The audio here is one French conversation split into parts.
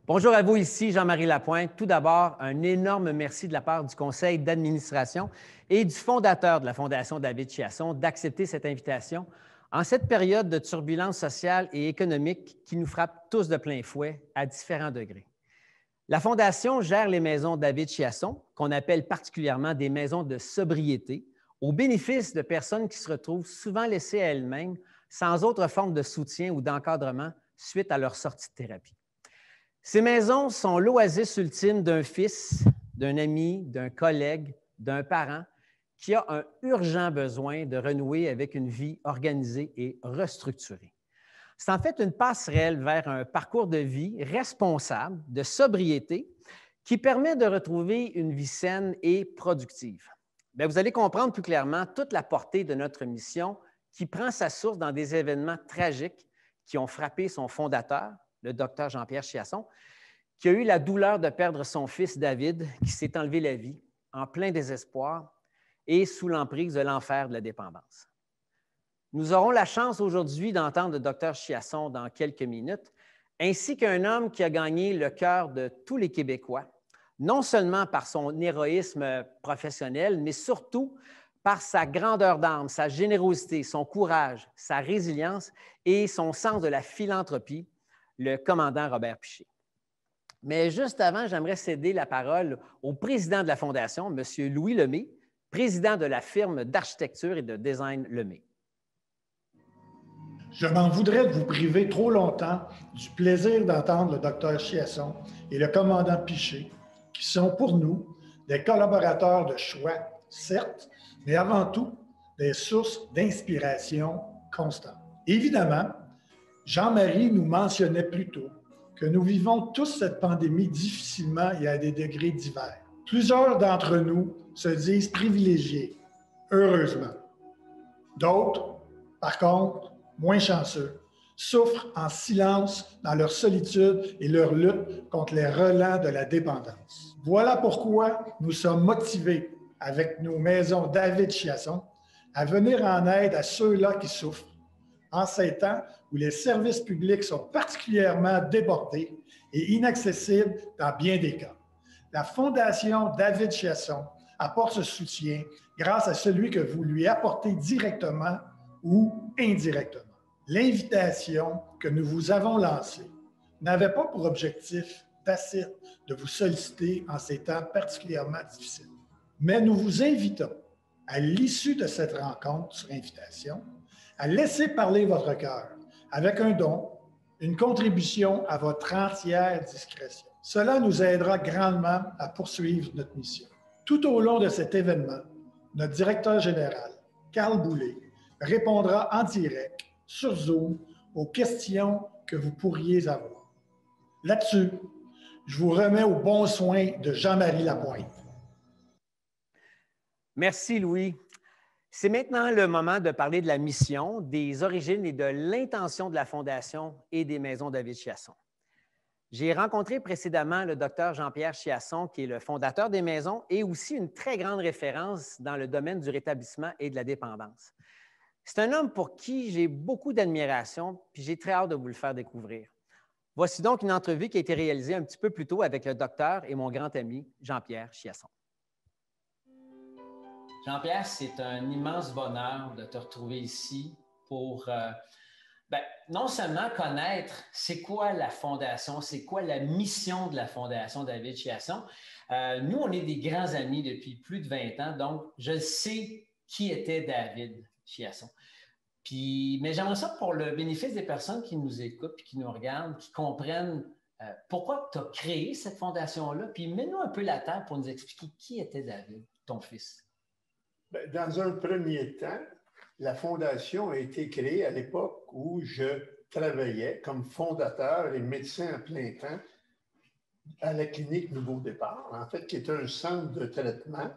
Bonjour à vous, ici Jean-Marie Lapointe. Tout d'abord, un énorme merci de la part du conseil d'administration et du fondateur de la Fondation David Chiasson d'accepter cette invitation en cette période de turbulence sociale et économique qui nous frappe tous de plein fouet à différents degrés. La Fondation gère les maisons David Chiasson, qu'on appelle particulièrement des maisons de sobriété, au bénéfice de personnes qui se retrouvent souvent laissées à elles-mêmes, sans autre forme de soutien ou d'encadrement suite à leur sortie de thérapie. Ces maisons sont l'oasis ultime d'un fils, d'un ami, d'un collègue, d'un parent qui a un urgent besoin de renouer avec une vie organisée et restructurée. C'est en fait une passerelle vers un parcours de vie responsable, de sobriété, qui permet de retrouver une vie saine et productive. Bien, vous allez comprendre plus clairement toute la portée de notre mission qui prend sa source dans des événements tragiques qui ont frappé son fondateur, le docteur Jean-Pierre Chiasson, qui a eu la douleur de perdre son fils David, qui s'est enlevé la vie en plein désespoir et sous l'emprise de l'enfer de la dépendance. Nous aurons la chance aujourd'hui d'entendre le docteur Chiasson dans quelques minutes, ainsi qu'un homme qui a gagné le cœur de tous les Québécois, non seulement par son héroïsme professionnel, mais surtout par sa grandeur d'âme, sa générosité, son courage, sa résilience et son sens de la philanthropie, le commandant Robert Piché. Mais juste avant, j'aimerais céder la parole au président de la Fondation, M. Louis Lemay, président de la firme d'architecture et de design Lemay. Je m'en voudrais de vous priver trop longtemps du plaisir d'entendre le docteur Chiasson et le commandant Piché, qui sont pour nous des collaborateurs de choix, certes, mais avant tout des sources d'inspiration constantes. Évidemment, Jean-Marie nous mentionnait plus tôt que nous vivons tous cette pandémie difficilement et à des degrés divers. Plusieurs d'entre nous se disent privilégiés, heureusement. D'autres, par contre, moins chanceux, souffrent en silence dans leur solitude et leur lutte contre les relents de la dépendance. Voilà pourquoi nous sommes motivés, avec nos maisons David Chiasson, à venir en aide à ceux-là qui souffrent, en ces temps où les services publics sont particulièrement débordés et inaccessibles dans bien des cas. La Fondation David Chiasson apporte ce soutien grâce à celui que vous lui apportez directement ou indirectement. L'invitation que nous vous avons lancée n'avait pas pour objectif tacite de vous solliciter en ces temps particulièrement difficiles. Mais nous vous invitons, à l'issue de cette rencontre sur invitation, à laisser parler votre cœur avec un don, une contribution à votre entière discrétion. Cela nous aidera grandement à poursuivre notre mission. Tout au long de cet événement, notre directeur général, Carl Boulet, répondra en direct, sur Zoom, aux questions que vous pourriez avoir. Là-dessus, je vous remets aux bons soins de Jean-Marie Lapointe. Merci, Louis. C'est maintenant le moment de parler de la mission, des origines et de l'intention de la Fondation et des maisons David Chiasson. J'ai rencontré précédemment le docteur Jean-Pierre Chiasson, qui est le fondateur des maisons et aussi une très grande référence dans le domaine du rétablissement et de la dépendance. C'est un homme pour qui j'ai beaucoup d'admiration, puis j'ai très hâte de vous le faire découvrir. Voici donc une entrevue qui a été réalisée un petit peu plus tôt avec le docteur et mon grand ami Jean-Pierre Chiasson. Jean-Pierre, c'est un immense bonheur de te retrouver ici pour non seulement connaître c'est quoi la Fondation, c'est quoi la mission de la Fondation David Chiasson. Nous, on est des grands amis depuis plus de 20 ans, donc je sais qui était David Chiasson. Mais j'aimerais ça pour le bénéfice des personnes qui nous écoutent, qui nous regardent, qui comprennent pourquoi tu as créé cette fondation-là, puis mets-nous un peu la table pour nous expliquer qui était David, ton fils. Dans un premier temps, la Fondation a été créée à l'époque où je travaillais comme fondateur et médecin à plein temps à la clinique Nouveau Départ, en fait, qui est un centre de traitement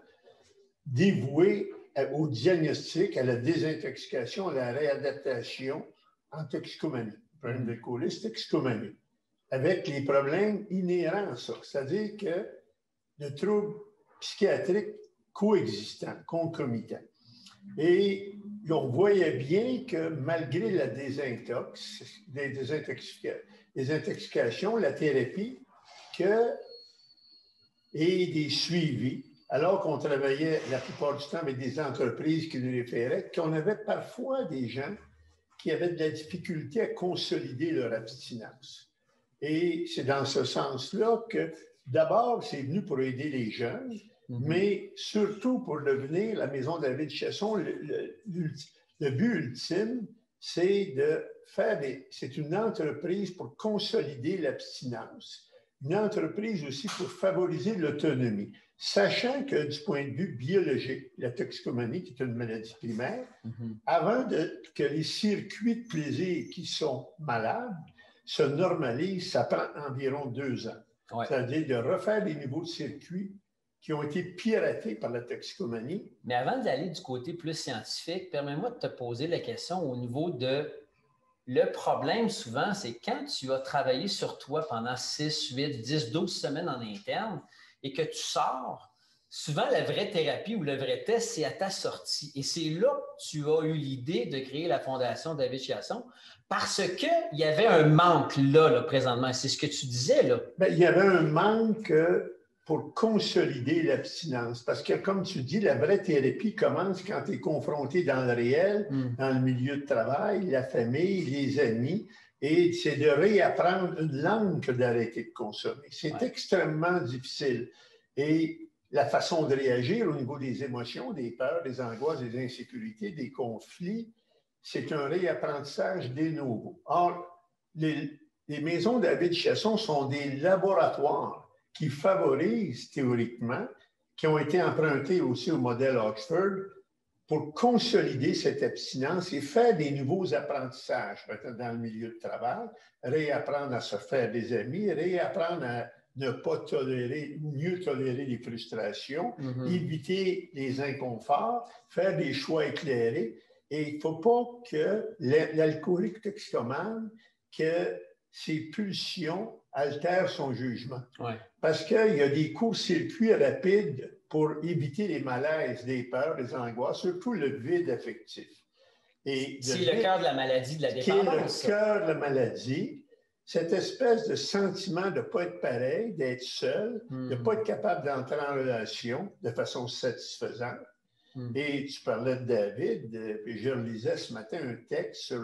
dévoué au diagnostic, à la désintoxication, à la réadaptation en toxicomanie, problème d'alcoolisme, toxicomanie, avec les problèmes inhérents à ça, c'est-à-dire que de troubles psychiatriques coexistants, concomitants. Et on voyait bien que malgré la désintoxication, la thérapie et des suivis, alors qu'on travaillait la plupart du temps avec des entreprises qui nous référaient, qu'on avait parfois des gens qui avaient de la difficulté à consolider leur abstinence. Et c'est dans ce sens-là que, d'abord, c'est venu pour aider les jeunes, mais surtout pour devenir la Maison David Chasson, le but ultime, c'est de faire c'est une entreprise pour consolider l'abstinence, une entreprise aussi pour favoriser l'autonomie, sachant que du point de vue biologique, la toxicomanie, qui est une maladie primaire, avant que les circuits de plaisir qui sont malades se normalisent, ça prend environ 2 ans. Ouais. C'est-à-dire de refaire des nouveaux circuits qui ont été piratés par la toxicomanie. Mais avant d'aller du côté plus scientifique, permets-moi de te poser la question au niveau de... Le problème, souvent, c'est quand tu as travaillé sur toi pendant 6, 8, 10, 12 semaines en interne et que tu sors, souvent, la vraie thérapie ou le vrai test, c'est à ta sortie. Et c'est là que tu as eu l'idée de créer la Fondation David Chiasson parce qu'il y avait un manque là présentement. C'est ce que tu disais, là. Bien, il y avait un manque pour consolider l'abstinence. Parce que, comme tu dis, la vraie thérapie commence quand tu es confronté dans le réel, dans le milieu de travail, la famille, les amis, et c'est de réapprendre une langue que d'arrêter de consommer. C'est extrêmement difficile. Et la façon de réagir au niveau des émotions, des peurs, des angoisses, des insécurités, des conflits, c'est un réapprentissage des nouveaux. Or, les maisons David Chiasson sont des laboratoires qui favorisent théoriquement, qui ont été empruntés aussi au modèle Oxford pour consolider cette abstinence et faire des nouveaux apprentissages, peut-être dans le milieu de travail, réapprendre à se faire des amis, réapprendre à ne pas tolérer, mieux tolérer les frustrations, éviter les inconforts, faire des choix éclairés. Et il ne faut pas que l'alcoolique toxicomane, que ses pulsions altèrent son jugement. Ouais. Parce qu'il y a des courts-circuits rapides pour éviter les malaises, les peurs, les angoisses, surtout le vide affectif. C'est le cœur de la maladie, de la dépendance. Qui est le cœur de la maladie, cette espèce de sentiment de ne pas être pareil, d'être seul, de ne pas être capable d'entrer en relation de façon satisfaisante. Et tu parlais de David, puis je relisais ce matin un texte sur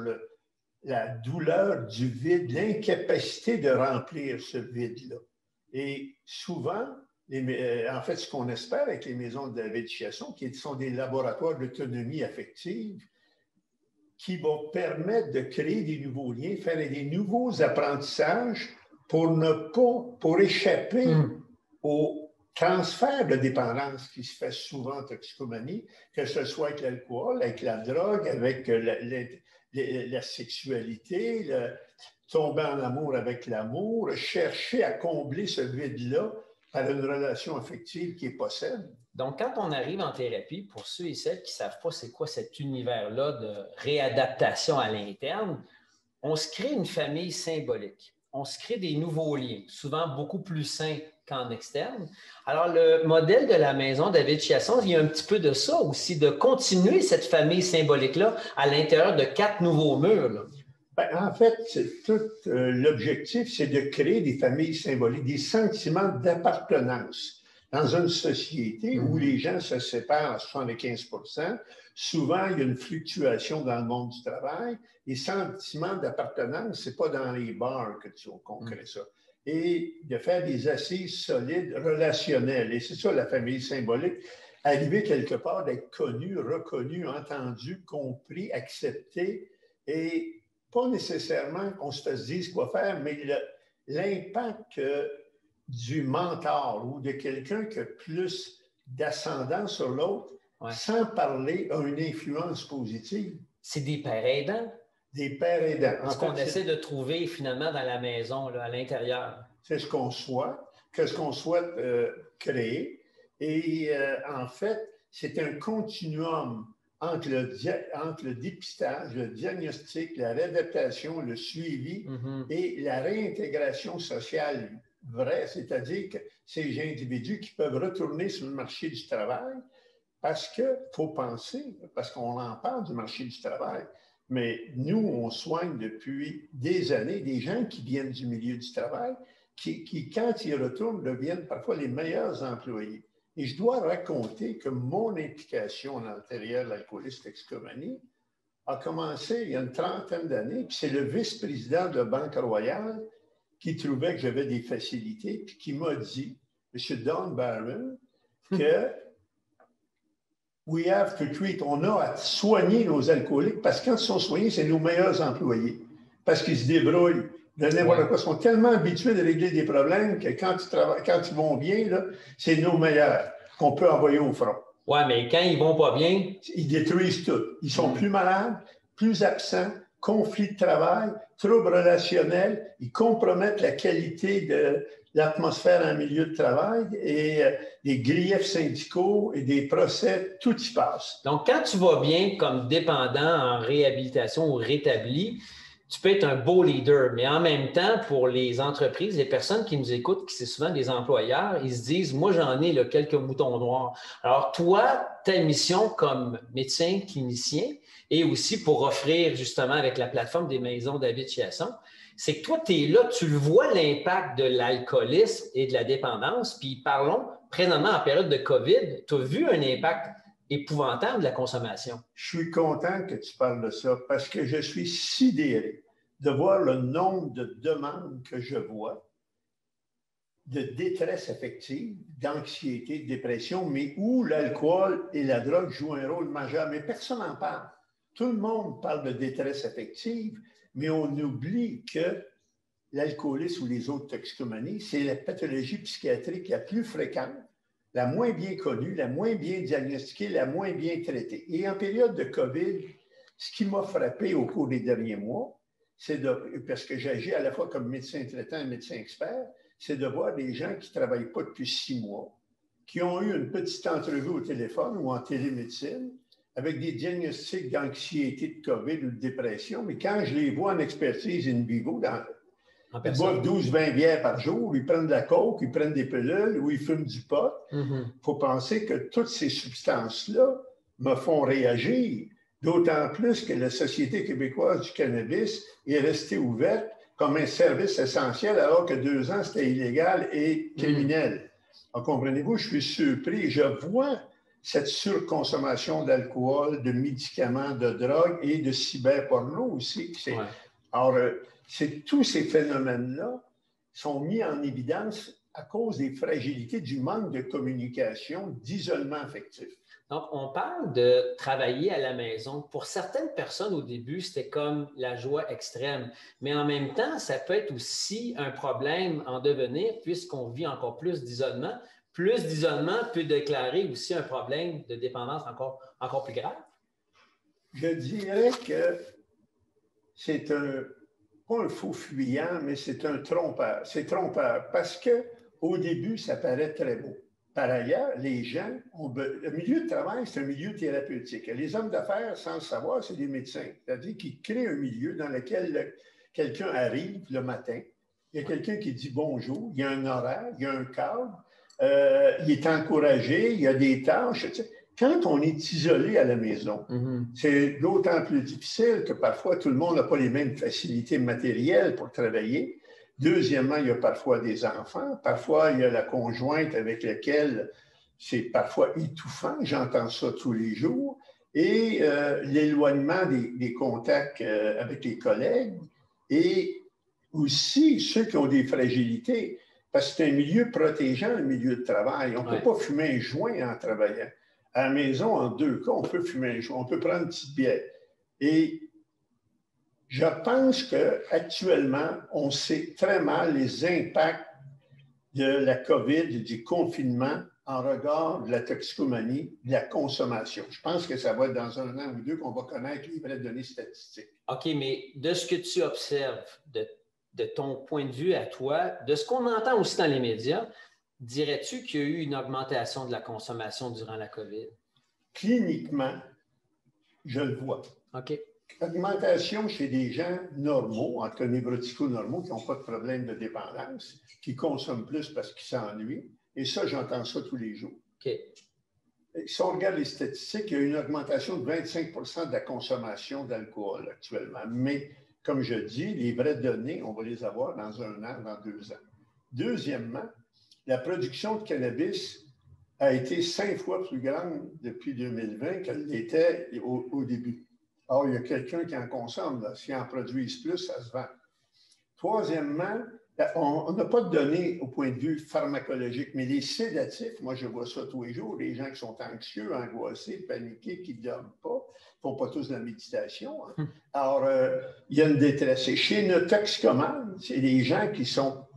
la douleur du vide, l'incapacité de remplir ce vide-là. Et souvent, en fait, ce qu'on espère avec les maisons de David Chiasson, qui sont des laboratoires d'autonomie affective, qui vont permettre de créer des nouveaux liens, faire des nouveaux apprentissages pour échapper au transfert de dépendance qui se fait souvent en toxicomanie, que ce soit avec l'alcool, avec la drogue, avec la sexualité, tomber en amour avec l'amour, chercher à combler ce vide-là par une relation affective qui est possible. Donc, quand on arrive en thérapie, pour ceux et celles qui ne savent pas c'est quoi cet univers-là de réadaptation à l'interne, on se crée une famille symbolique. On se crée des nouveaux liens, souvent beaucoup plus sains qu'en externe. Alors, le modèle de la maison David Chiasson, il y a un petit peu de ça aussi, de continuer cette famille symbolique-là à l'intérieur de 4 nouveaux murs. Là. Ben, en fait, l'objectif, c'est de créer des familles symboliques, des sentiments d'appartenance. Dans une société où les gens se séparent à 75%, souvent, il y a une fluctuation dans le monde du travail. Les sentiments d'appartenance, ce n'est pas dans les bars qu'on crée ça. Et de faire des assises solides, relationnelles. Et c'est ça, la famille symbolique. Arriver quelque part, d'être connu, reconnu, entendu, compris, accepté. Et pas nécessairement qu'on se fasse dire quoi faire, mais l'impact du mentor ou de quelqu'un qui a plus d'ascendant sur l'autre, sans parler, a une influence positive. C'est des pères aidants. Des pères aidants. Ce qu'on essaie de trouver finalement dans la maison, là, à l'intérieur. C'est ce qu'on souhaite, créer. Et en fait, c'est un continuum entre le dépistage, le diagnostic, la réadaptation, le suivi et la réintégration sociale vraie, c'est-à-dire que ces individus qui peuvent retourner sur le marché du travail parce qu'il faut penser, parce qu'on en parle du marché du travail, mais nous, on soigne depuis des années des gens qui viennent du milieu du travail, qui, quand ils retournent, deviennent parfois les meilleurs employés. Et je dois raconter que mon implication en antérieure de l'alcoolisme toxicomanie a commencé il y a une trentaine d'années, puis c'est le vice-président de Banque Royale qui trouvait que j'avais des facilités, puis qui m'a dit, M. Don Barron, que we have to treat, on a à soigner nos alcooliques, parce que quand ils sont soignés, c'est nos meilleurs employés, parce qu'ils se débrouillent de n'importe quoi. Ils sont tellement habitués de régler des problèmes que quand ils vont bien, là, c'est nos meilleurs qu'on peut envoyer au front. Oui, mais quand ils vont pas bien... Ils détruisent tout. Ils sont plus malades, plus absents, conflits de travail, troubles relationnels. Ils compromettent la qualité de l'atmosphère en milieu de travail et des griefs syndicaux et des procès, tout y passe. Donc, quand tu vas bien comme dépendant en réhabilitation ou rétabli, tu peux être un beau leader, mais en même temps, pour les entreprises, les personnes qui nous écoutent, qui c'est souvent des employeurs, ils se disent, moi, j'en ai là, quelques moutons noirs. Alors, toi, ta mission comme médecin clinicien et aussi pour offrir justement avec la plateforme des maisons David Chiasson, c'est que toi, tu es là, tu vois l'impact de l'alcoolisme et de la dépendance. Puis parlons, présentement en période de COVID, tu as vu un impact épouvantable de la consommation. Je suis content que tu parles de ça parce que je suis sidéré de voir le nombre de demandes que je vois de détresse affective, d'anxiété, de dépression, mais où l'alcool et la drogue jouent un rôle majeur. Mais personne n'en parle. Tout le monde parle de détresse affective, mais on oublie que l'alcoolisme ou les autres toxicomanies, c'est la pathologie psychiatrique la plus fréquente, la moins bien connue, la moins bien diagnostiquée, la moins bien traitée. Et en période de COVID, ce qui m'a frappé au cours des derniers mois, parce que j'agis à la fois comme médecin traitant et médecin expert, c'est de voir des gens qui ne travaillent pas depuis 6 mois, qui ont eu une petite entrevue au téléphone ou en télémédecine, avec des diagnostics d'anxiété, de COVID ou de dépression, mais quand je les vois en expertise in vivo, ils boivent 12-20 bières par jour, ils prennent de la coke, ils prennent des pilules ou ils fument du pot. Il faut penser que toutes ces substances-là me font réagir, d'autant plus que la Société québécoise du cannabis est restée ouverte comme un service essentiel alors que 2 ans, c'était illégal et criminel. Alors, comprenez-vous, je suis surpris. Je vois cette surconsommation d'alcool, de médicaments, de drogue et de cyberporno aussi. Alors, tous ces phénomènes-là sont mis en évidence à cause des fragilités, du manque de communication, d'isolement affectif. Donc, on parle de travailler à la maison. Pour certaines personnes, au début, c'était comme la joie extrême. Mais en même temps, ça peut être aussi un problème en devenir puisqu'on vit encore plus d'isolement. Plus d'isolement peut déclarer aussi un problème de dépendance encore plus grave. Je dirais que c'est pas un faux fuyant, mais c'est un trompeur. C'est trompeur parce qu'au début, ça paraît très beau. Par ailleurs, les gens le milieu de travail, c'est un milieu thérapeutique. Les hommes d'affaires, sans le savoir, c'est des médecins. C'est-à-dire qu'ils créent un milieu dans lequel quelqu'un arrive le matin, il y a quelqu'un qui dit bonjour, il y a un horaire, il y a un cadre, il est encouragé, il y a des tâches. Tu sais. Quand on est isolé à la maison, c'est d'autant plus difficile que parfois tout le monde n'a pas les mêmes facilités matérielles pour travailler. Deuxièmement, il y a parfois des enfants. Parfois, il y a la conjointe avec laquelle c'est parfois étouffant. J'entends ça tous les jours. Et l'éloignement des contacts avec les collègues. Et aussi ceux qui ont des fragilités. Parce que c'est un milieu protégeant, un milieu de travail. On ne peut pas fumer un joint en travaillant. À la maison, en 2 cas, on peut fumer un joint. On peut prendre une petite bière. Et je pense qu'actuellement, on sait très mal les impacts de la COVID, du confinement en regard de la toxicomanie, de la consommation. Je pense que ça va être dans 1 an ou 2 qu'on va connaître les vraies données statistiques. OK, mais de ce que tu observes, de ton point de vue à toi, de ce qu'on entend aussi dans les médias, dirais-tu qu'il y a eu une augmentation de la consommation durant la COVID? Cliniquement, je le vois. OK. Augmentation chez des gens normaux, en tout cas névrotico-normaux, qui n'ont pas de problème de dépendance, qui consomment plus parce qu'ils s'ennuient. Et ça, j'entends ça tous les jours. OK. Si on regarde les statistiques, il y a une augmentation de 25 de la consommation d'alcool actuellement. Mais, comme je dis, les vraies données, on va les avoir dans 1 an, dans 2 ans. Deuxièmement, la production de cannabis a été 5 fois plus grande depuis 2020 qu'elle l'était au début. Or, il y a quelqu'un qui en consomme. Là. S'ils en produisent plus, ça se vend. Troisièmement, on n'a pas de données au point de vue pharmacologique, mais les sédatifs, moi je vois ça tous les jours, les gens qui sont anxieux, angoissés, paniqués, qui ne dorment pas, ne font pas tous de la méditation. Hein. Alors, il y a une détresse. Et chez nos toxicomanes, c'est des gens qui sont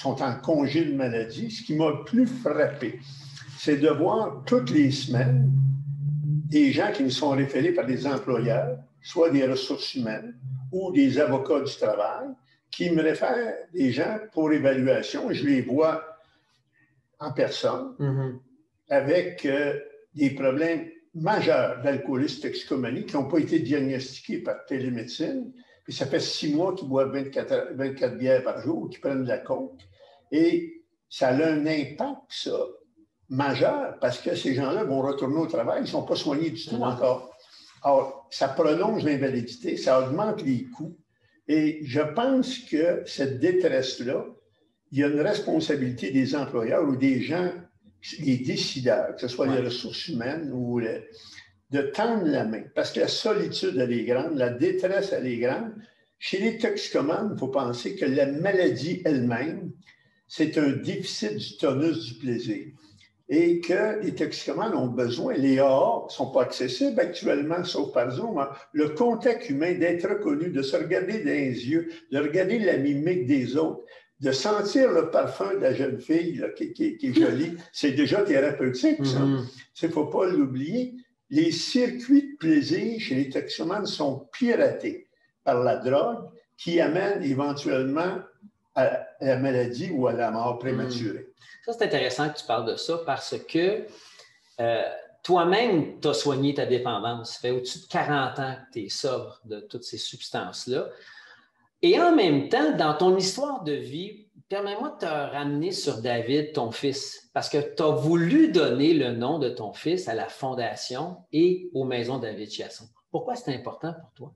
en congé de maladie. Ce qui m'a le plus frappé, c'est de voir toutes les semaines des gens qui me sont référés par des employeurs, soit des ressources humaines ou des avocats du travail, qui me réfèrent des gens pour évaluation. Je les vois en personne avec des problèmes majeurs d'alcoolisme, toxicomanie qui n'ont pas été diagnostiqués par télémédecine. Puis ça fait 6 mois qu'ils boivent 24 bières par jour, qu'ils prennent de la coke. Et ça a un impact, ça, majeur, parce que ces gens-là vont retourner au travail, ils ne sont pas soignés du tout encore. Alors, ça prolonge l'invalidité, ça augmente les coûts. Et je pense que cette détresse-là, il y a une responsabilité des employeurs ou des gens, des décideurs, que ce soit les ressources humaines ou de tendre la main. Parce que la solitude, elle est grande, la détresse, elle est grande. Chez les toxicomanes, il faut penser que la maladie elle-même, c'est un déficit du tonus du plaisir. Et que les toxicomanes ont besoin, les AA ne sont pas accessibles actuellement, sauf par Zoom, hein. Le contact humain, d'être reconnu, de se regarder dans les yeux, de regarder la mimique des autres, de sentir le parfum de la jeune fille là, qui est jolie, c'est déjà thérapeutique, ça. Il ne faut pas l'oublier. Les circuits de plaisir chez les toxicomanes sont piratés par la drogue qui amène éventuellement à la maladie ou à la mort prématurée. Ça, c'est intéressant que tu parles de ça parce que toi-même, tu as soigné ta dépendance. Ça fait au-dessus de 40 ans que tu es sobre de toutes ces substances-là. Et en même temps, dans ton histoire de vie, permets-moi de te ramener sur David, ton fils, parce que tu as voulu donner le nom de ton fils à la Fondation et aux Maisons David Chiasson. Pourquoi c'est important pour toi?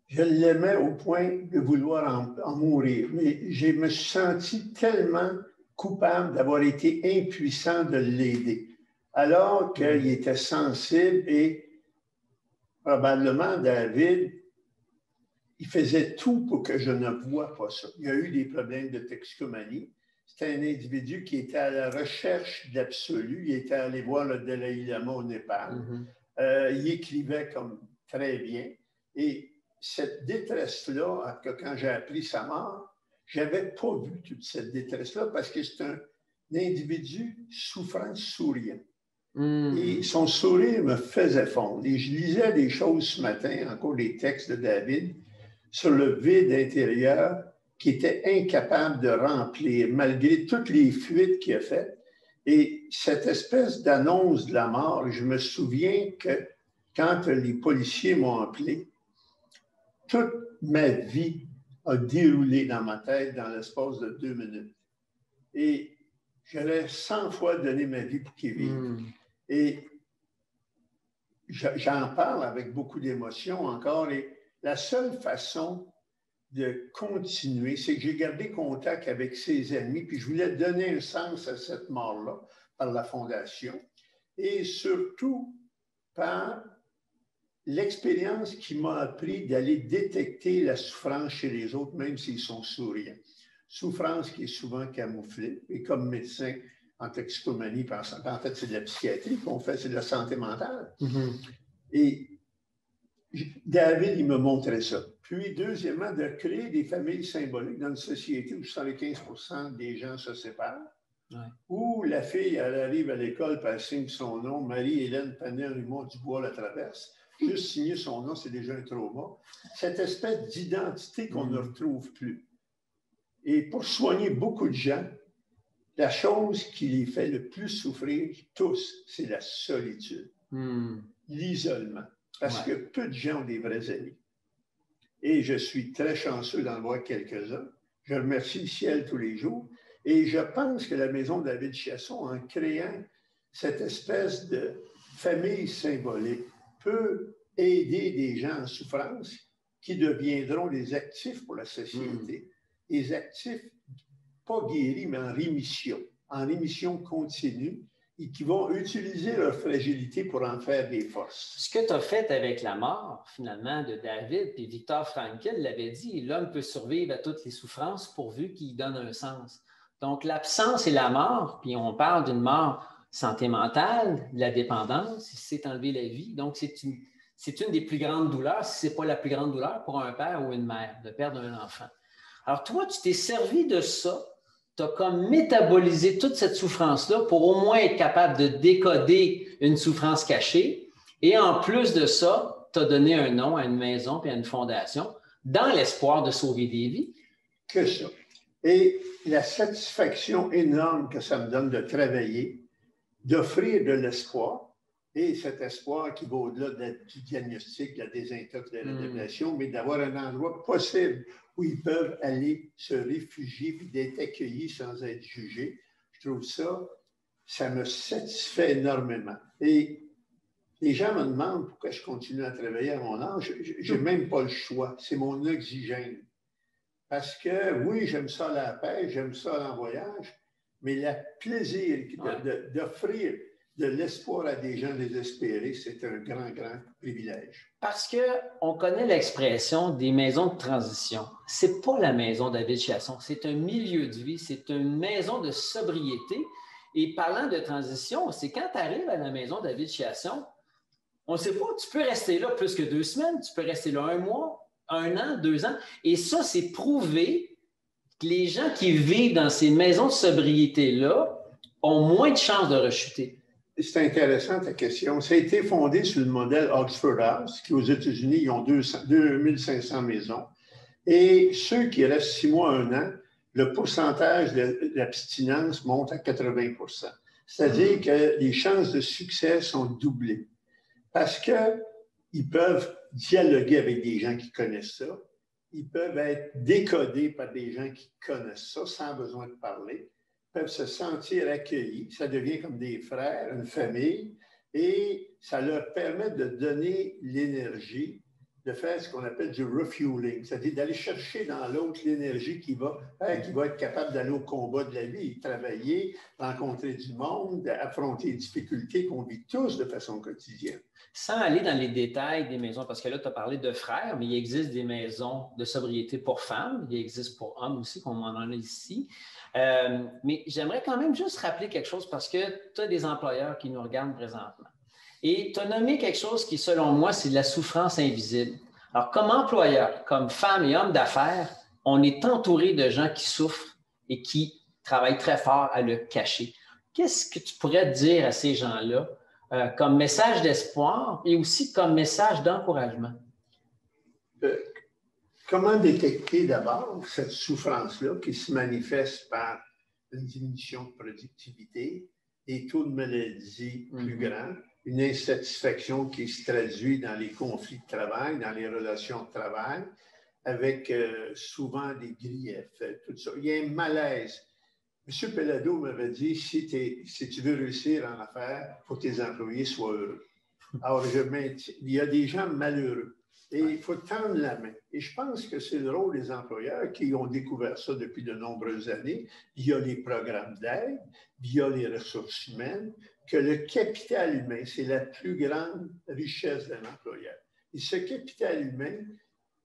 Je l'aimais au point de vouloir en mourir, mais je me suis senti tellement coupable d'avoir été impuissant de l'aider, alors qu'il était sensible et probablement David, il faisait tout pour que je ne voie pas ça. Il y a eu des problèmes de toxicomanie. C'était un individu qui était à la recherche d'absolu. Il était allé voir le Dalai Lama au Népal. Il écrivait comme très bien. Et cette détresse-là, quand j'ai appris sa mort, je n'avais pas vu toute cette détresse-là parce que c'est un individu souffrant, souriant. Et son sourire me faisait fondre. Et je lisais des choses ce matin, encore des textes de David, sur le vide intérieur qui était incapable de remplir malgré toutes les fuites qu'il a faites. Et cette espèce d'annonce de la mort, je me souviens que quand les policiers m'ont appelé, toute ma vie a déroulé dans ma tête dans l'espace de 2 minutes. Et j'aurais 100 fois donné ma vie pour qu'il vive. Et j'en parle avec beaucoup d'émotion encore. Et la seule façon de continuer, c'est que j'ai gardé contact avec ses amis, puis je voulais donner un sens à cette mort-là par la Fondation. Et surtout par l'expérience qui m'a appris d'aller détecter la souffrance chez les autres, même s'ils sont souriants. Souffrance qui est souvent camouflée. Et comme médecin en toxicomanie, en fait, c'est de la psychiatrie qu'on fait, c'est de la santé mentale. Et David, il me montrait ça. Puis, deuxièmement, de créer des familles symboliques dans une société où 75% des gens se séparent, où la fille, elle arrive à l'école, puis elle signe son nom, Marie-Hélène Panet-Dumont-Dubois la traverse. Juste signer son nom, c'est déjà un trauma. Cette espèce d'identité qu'on ne retrouve plus. Et pour soigner beaucoup de gens, la chose qui les fait le plus souffrir, tous, c'est la solitude, l'isolement. Parce que peu de gens ont des vrais amis. Et je suis très chanceux d'en voir quelques-uns. Je remercie le ciel tous les jours. Et je pense que la Maison David Chiasson, en créant cette espèce de famille symbolique, peut aider des gens en souffrance qui deviendront des actifs pour la société. Des actifs pas guéris, mais en rémission continue, et qui vont utiliser leur fragilité pour en faire des forces. Ce que tu as fait avec la mort, finalement, de David, puis Viktor Frankl l'avait dit, l'homme peut survivre à toutes les souffrances pourvu qu'il donne un sens. Donc, l'absence et la mort, puis on parle d'une mort santé mentale, de la dépendance, c'est enlever la vie. Donc, c'est une des plus grandes douleurs, si ce n'est pas la plus grande douleur pour un père ou une mère, de perdre un enfant. Alors, toi, tu t'es servi de ça, tu as comme métabolisé toute cette souffrance-là pour au moins être capable de décoder une souffrance cachée. Et en plus de ça, tu as donné un nom à une maison et à une fondation dans l'espoir de sauver des vies. Que ça. Et la satisfaction énorme que ça me donne de travailler, d'offrir de l'espoir, et cet espoir qui va au-delà du diagnostic, de la désintox, de la dépression, mais d'avoir un endroit possible où ils peuvent aller se réfugier et d'être accueillis sans être jugés. Je trouve ça me satisfait énormément. Et les gens me demandent pourquoi je continue à travailler à mon âge. Je n'ai même pas le choix. C'est mon oxygène. Parce que, oui, j'aime ça la pêche, j'aime ça en voyage, mais le plaisir d'offrir de l'espoir à des gens désespérés, c'est un grand, grand privilège. Parce qu'on connaît l'expression des maisons de transition. Ce n'est pas la maison David Chiasson, c'est un milieu de vie, c'est une maison de sobriété. Et parlant de transition, c'est quand tu arrives à la maison David Chiasson, on ne sait pas, tu peux rester là plus que 2 semaines, tu peux rester là 1 mois, 1 an, 2 ans. Et ça, c'est prouvé que les gens qui vivent dans ces maisons de sobriété-là ont moins de chances de rechuter. C'est intéressant ta question. Ça a été fondé sur le modèle Oxford House, qui aux États-Unis, ils ont 2500 maisons. Et ceux qui restent 6 mois, 1 an, le pourcentage d'abstinence monte à 80 %. C'est-à-dire que les chances de succès sont doublées. Parce qu'ils peuvent dialoguer avec des gens qui connaissent ça. Ils peuvent être décodés par des gens qui connaissent ça sans besoin de parler. Peuvent se sentir accueillis. Ça devient comme des frères, une famille, et ça leur permet de donner l'énergie, de faire ce qu'on appelle du refueling, c'est-à-dire d'aller chercher dans l'autre l'énergie qui va être capable d'aller au combat de la vie, travailler, rencontrer du monde, affronter les difficultés qu'on vit tous de façon quotidienne. Sans aller dans les détails des maisons, parce que là, tu as parlé de frères, mais il existe des maisons de sobriété pour femmes, il existe pour hommes aussi, comme on en a ici. Mais j'aimerais quand même juste rappeler quelque chose parce que tu as des employeurs qui nous regardent présentement. Et tu as nommé quelque chose qui, selon moi, c'est de la souffrance invisible. Alors, comme employeur, comme femme et homme d'affaires, on est entouré de gens qui souffrent et qui travaillent très fort à le cacher. Qu'est-ce que tu pourrais dire à ces gens-là comme message d'espoir et aussi comme message d'encouragement? Comment détecter d'abord cette souffrance-là qui se manifeste par une diminution de productivité, des taux de maladie plus grands, une insatisfaction qui se traduit dans les conflits de travail, dans les relations de travail, avec souvent des griefs, tout ça. Il y a un malaise. M. Pellado m'avait dit, si tu veux réussir en affaires, il faut que tes employés soient heureux. Alors, il y a des gens malheureux. Et il faut tendre la main. Et je pense que c'est le rôle des employeurs qui ont découvert ça depuis de nombreuses années. Il y a les programmes d'aide, il y a les ressources humaines, que le capital humain, c'est la plus grande richesse d'un employeur. Et ce capital humain,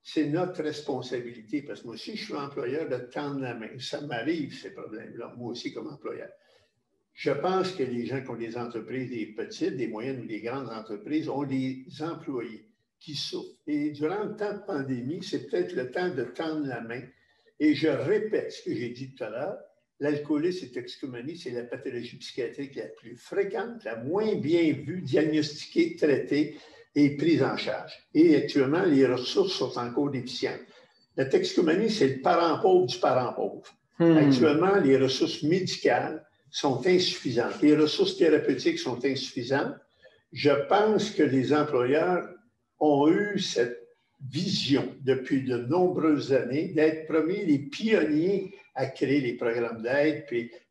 c'est notre responsabilité, parce que moi aussi, je suis employeur de tendre la main. Ça m'arrive, ces problèmes-là, moi aussi comme employeur. Je pense que les gens qui ont des entreprises, des petites, des moyennes ou des grandes entreprises, ont des employés qui souffrent. Et durant le temps de pandémie, c'est peut-être le temps de tendre la main. Et je répète ce que j'ai dit tout à l'heure, l'alcoolisme et la toxicomanie, c'est la pathologie psychiatrique la plus fréquente, la moins bien vue, diagnostiquée, traitée et prise en charge. Et actuellement, les ressources sont encore déficientes. La toxicomanie, c'est le parent pauvre du parent pauvre. Actuellement, les ressources médicales sont insuffisantes. Les ressources thérapeutiques sont insuffisantes. Je pense que les employeurs ont eu cette vision depuis de nombreuses années d'être premiers, les pionniers à créer les programmes d'aide,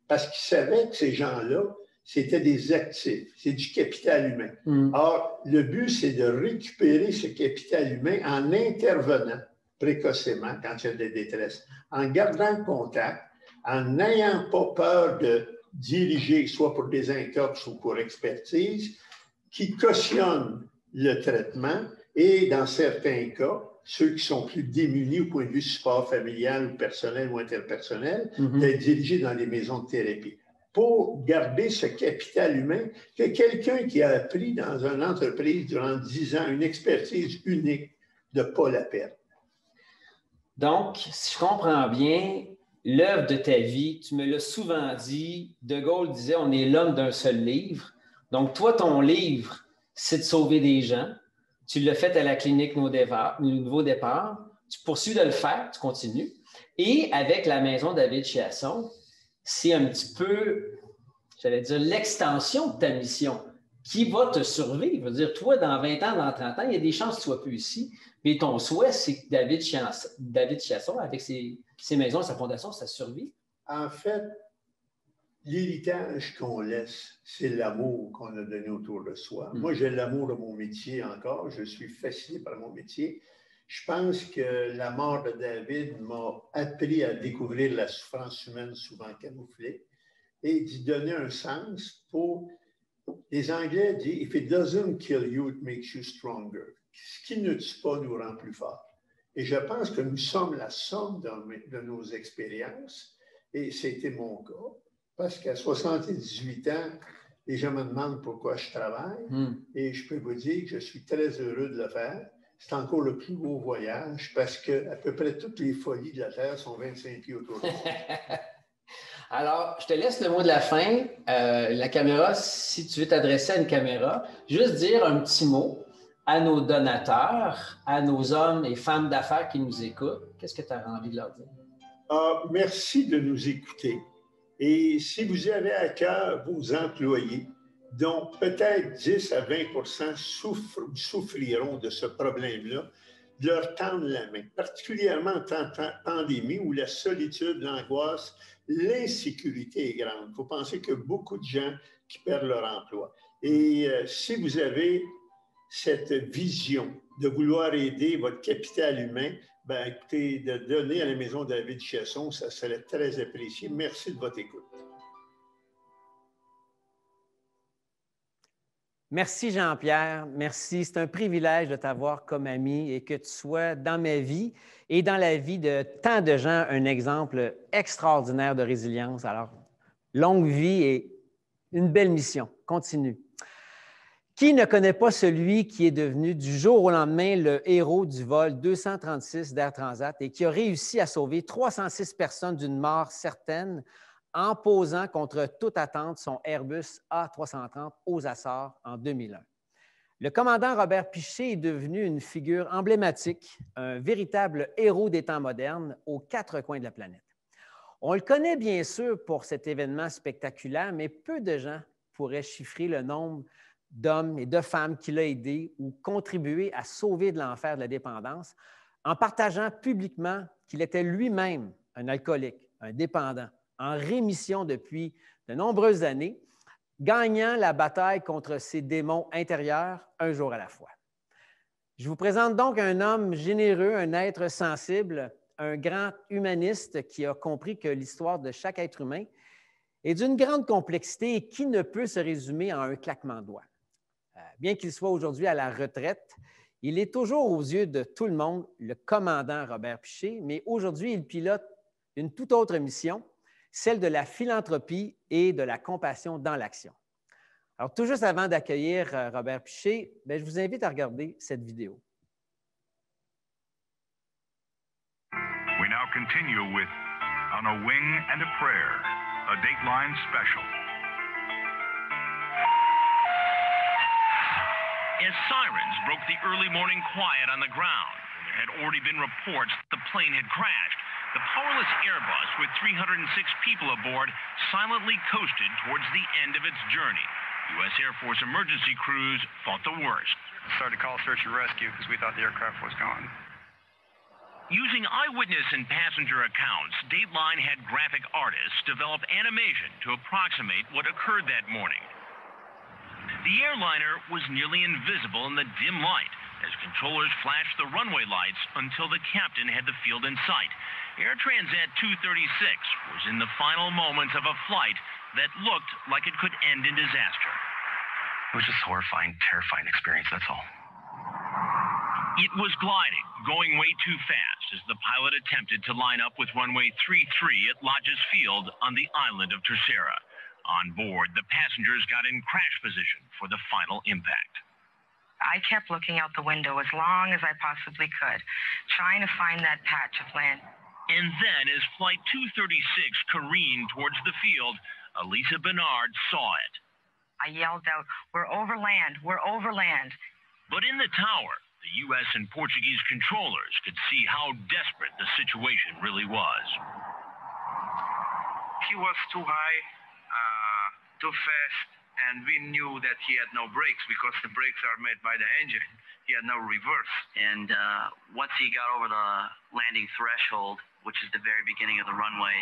parce qu'ils savaient que ces gens-là, c'était des actifs, c'est du capital humain. Or, le but, c'est de récupérer ce capital humain en intervenant précocement quand il y a des détresses, en gardant le contact, en n'ayant pas peur de diriger, soit pour des intox ou pour expertise, qui cautionnent le traitement et, dans certains cas, ceux qui sont plus démunis au point de vue support familial ou personnel ou interpersonnel, d'être dirigés dans les maisons de thérapie. Pour garder ce capital humain que quelqu'un qui a appris dans une entreprise durant 10 ans une expertise unique de ne pas la perdre. Donc, si je comprends bien, l'œuvre de ta vie, tu me l'as souvent dit, De Gaulle disait « on est l'homme d'un seul livre ». Donc, toi, ton livre, c'est de sauver des gens. Tu l'as fait à la clinique Nouveau Départ. Tu poursuis de le faire, tu continues. Et avec la maison David Chiasson, c'est un petit peu, j'allais dire, l'extension de ta mission qui va te survivre. Je veux dire, toi, dans 20 ans, dans 30 ans, il y a des chances que tu ne sois plus ici. Mais ton souhait, c'est que David Chiasson, avec ses maisons et sa fondation, ça survit. En fait, l'héritage qu'on laisse, c'est l'amour qu'on a donné autour de soi. Moi, j'ai l'amour de mon métier encore. Je suis fasciné par mon métier. Je pense que la mort de David m'a appris à découvrir la souffrance humaine souvent camouflée et d'y donner un sens pour... Les Anglais disent « If it doesn't kill you, it makes you stronger ». Ce qui ne tue pas nous rend plus forts. Et je pense que nous sommes la somme de nos expériences, et c'était mon cas, parce qu'à 78 ans, les gens me demandent pourquoi je travaille, et je peux vous dire que je suis très heureux de le faire. C'est encore le plus beau voyage, parce qu'à peu près toutes les folies de la Terre sont 25 pieds autour de moi. Alors, je te laisse le mot de la fin. La caméra, si tu veux t'adresser à une caméra, juste dire un petit mot à nos donateurs, à nos hommes et femmes d'affaires qui nous écoutent. Qu'est-ce que tu as envie de leur dire? Merci de nous écouter. Et si vous avez à cœur vos employés, dont peut-être 10 à 20 souffriront de ce problème-là, de leur tendre la main, particulièrement en temps de pandémie où la solitude, l'angoisse, l'insécurité est grande. Il faut penser que beaucoup de gens qui perdent leur emploi. Et si vous avez cette vision de vouloir aider votre capital humain, ben, écoutez, de donner à la maison David Chiasson, ça serait très apprécié. Merci de votre écoute. Merci Jean-Pierre, merci. C'est un privilège de t'avoir comme ami et que tu sois dans ma vie et dans la vie de tant de gens un exemple extraordinaire de résilience. Alors, longue vie et une belle mission. Continue. Qui ne connaît pas celui qui est devenu du jour au lendemain le héros du vol 236 d'Air Transat et qui a réussi à sauver 306 personnes d'une mort certaine en posant contre toute attente son Airbus A330 aux Açores en 2001. Le commandant Robert Piché est devenu une figure emblématique, un véritable héros des temps modernes aux 4 coins de la planète. On le connaît bien sûr pour cet événement spectaculaire, mais peu de gens pourraient chiffrer le nombre d'hommes et de femmes qu'il a aidés ou contribué à sauver de l'enfer de la dépendance en partageant publiquement qu'il était lui-même un alcoolique, un dépendant, en rémission depuis de nombreuses années, gagnant la bataille contre ses démons intérieurs un jour à la fois. Je vous présente donc un homme généreux, un être sensible, un grand humaniste qui a compris que l'histoire de chaque être humain est d'une grande complexité et qui ne peut se résumer en un claquement de doigts. Bien qu'il soit aujourd'hui à la retraite, il est toujours aux yeux de tout le monde le commandant Robert Piché, mais aujourd'hui, il pilote une toute autre mission, celle de la philanthropie et de la compassion dans l'action. Alors, tout juste avant d'accueillir Robert Piché, je vous invite à regarder cette vidéo. We now continue with On a Wing and a Prayer, a Dateline special. As sirens broke the early morning quiet on the ground, there had already been reports the plane had crashed. The powerless Airbus with 306 people aboard silently coasted towards the end of its journey. U.S. Air Force emergency crews thought the worst. Started to call search and rescue because we thought the aircraft was gone. Using eyewitness and passenger accounts, Dateline had graphic artists develop animation to approximate what occurred that morning. The airliner was nearly invisible in the dim light as controllers flashed the runway lights until the captain had the field in sight. Air Transat 236 was in the final moments of a flight that looked like it could end in disaster. It was just a horrifying, terrifying experience, that's all. It was gliding, going way too fast as the pilot attempted to line up with runway 33 at Lodges Field on the island of Terceira. On board, the passengers got in crash position for the final impact. I kept looking out the window as long as I possibly could, trying to find that patch of land. And then, as Flight 236 careened towards the field, Elisa Bernard saw it. I yelled out, "We're over land, we're over land." But in the tower, the U.S. and Portuguese controllers could see how desperate the situation really was. He was too high, too fast, and we knew that he had no brakes because the brakes are made by the engine. He had no reverse. And once he got over the landing threshold, which is the very beginning of the runway,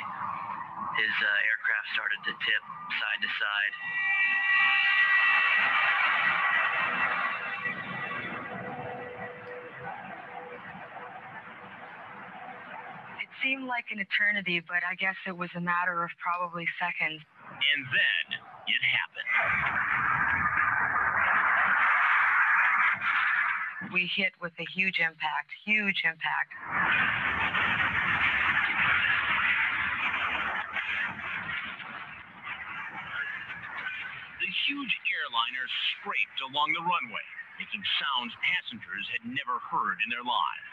his aircraft started to tip side to side. It seemed like an eternity, but I guess it was a matter of probably seconds. And then it happened. We hit with a huge impact, huge impact. The huge airliner scraped along the runway, making sounds passengers had never heard in their lives.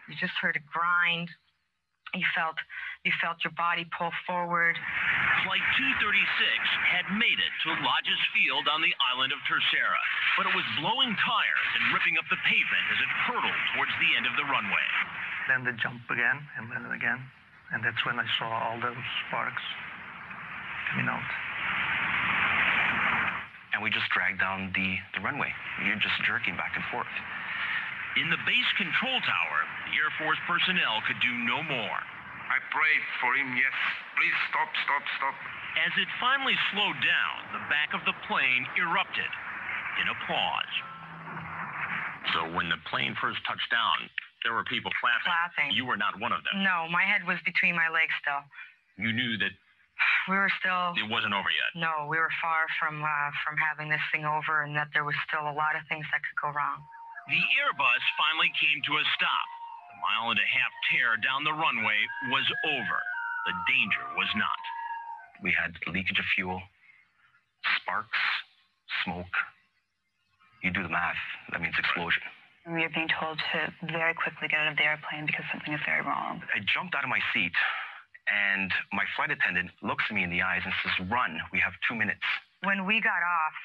You just heard a grind. You felt your body pull forward. Flight 236 had made it to Lodges Field on the island of Terceira, but it was blowing tires and ripping up the pavement as it hurtled towards the end of the runway. Then the jump again, and then again, and that's when I saw all those sparks coming out. And we just dragged down the runway. You're just jerking back and forth. In the base control tower, the Air Force personnel could do no more. I prayed for him, yes. Please stop, stop, stop. As it finally slowed down, the back of the plane erupted in applause. So when the plane first touched down, there were people clapping. You were not one of them. No, my head was between my legs still. You knew that we were still... It wasn't over yet. No, we were far from having this thing over, and that there was still a lot of things that could go wrong. The Airbus finally came to a stop. The mile-and-a-half tear down the runway was over. The danger was not. We had leakage of fuel, sparks, smoke. You do the math. That means explosion. We were being told to very quickly get out of the airplane because something is very wrong. I jumped out of my seat, and my flight attendant looks at me in the eyes and says, "Run, we have 2 minutes." When we got off,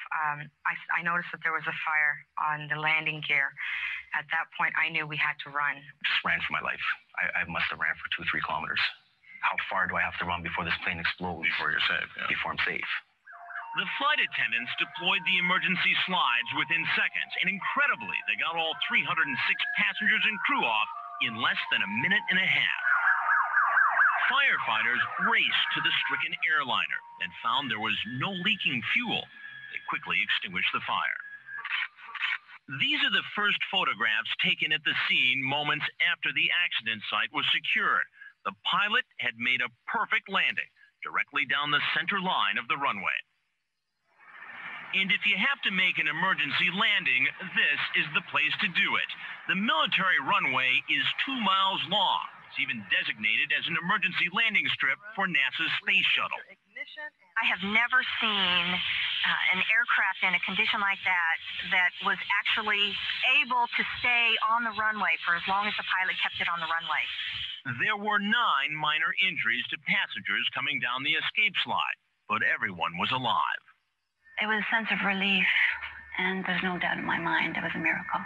I noticed that there was a fire on the landing gear. At that point, I knew we had to run. Just ran for my life. I must have ran for 2-3 kilometers. How far do I have to run before this plane explodes? Before you're safe, yeah. Before I'm safe. The flight attendants deployed the emergency slides within seconds, and incredibly, they got all 306 passengers and crew off in less than a minute and a half. Firefighters raced to the stricken airliner and found there was no leaking fuel. They quickly extinguished the fire. These are the first photographs taken at the scene moments after the accident site was secured. The pilot had made a perfect landing directly down the center line of the runway. And if you have to make an emergency landing, this is the place to do it. The military runway is 2 miles long. It's even designated as an emergency landing strip for NASA's space shuttle. I have never seen an aircraft in a condition like that was actually able to stay on the runway for as long as the pilot kept it on the runway. There were 9 minor injuries to passengers coming down the escape slide, but everyone was alive. It was a sense of relief, and there's no doubt in my mind it was a miracle.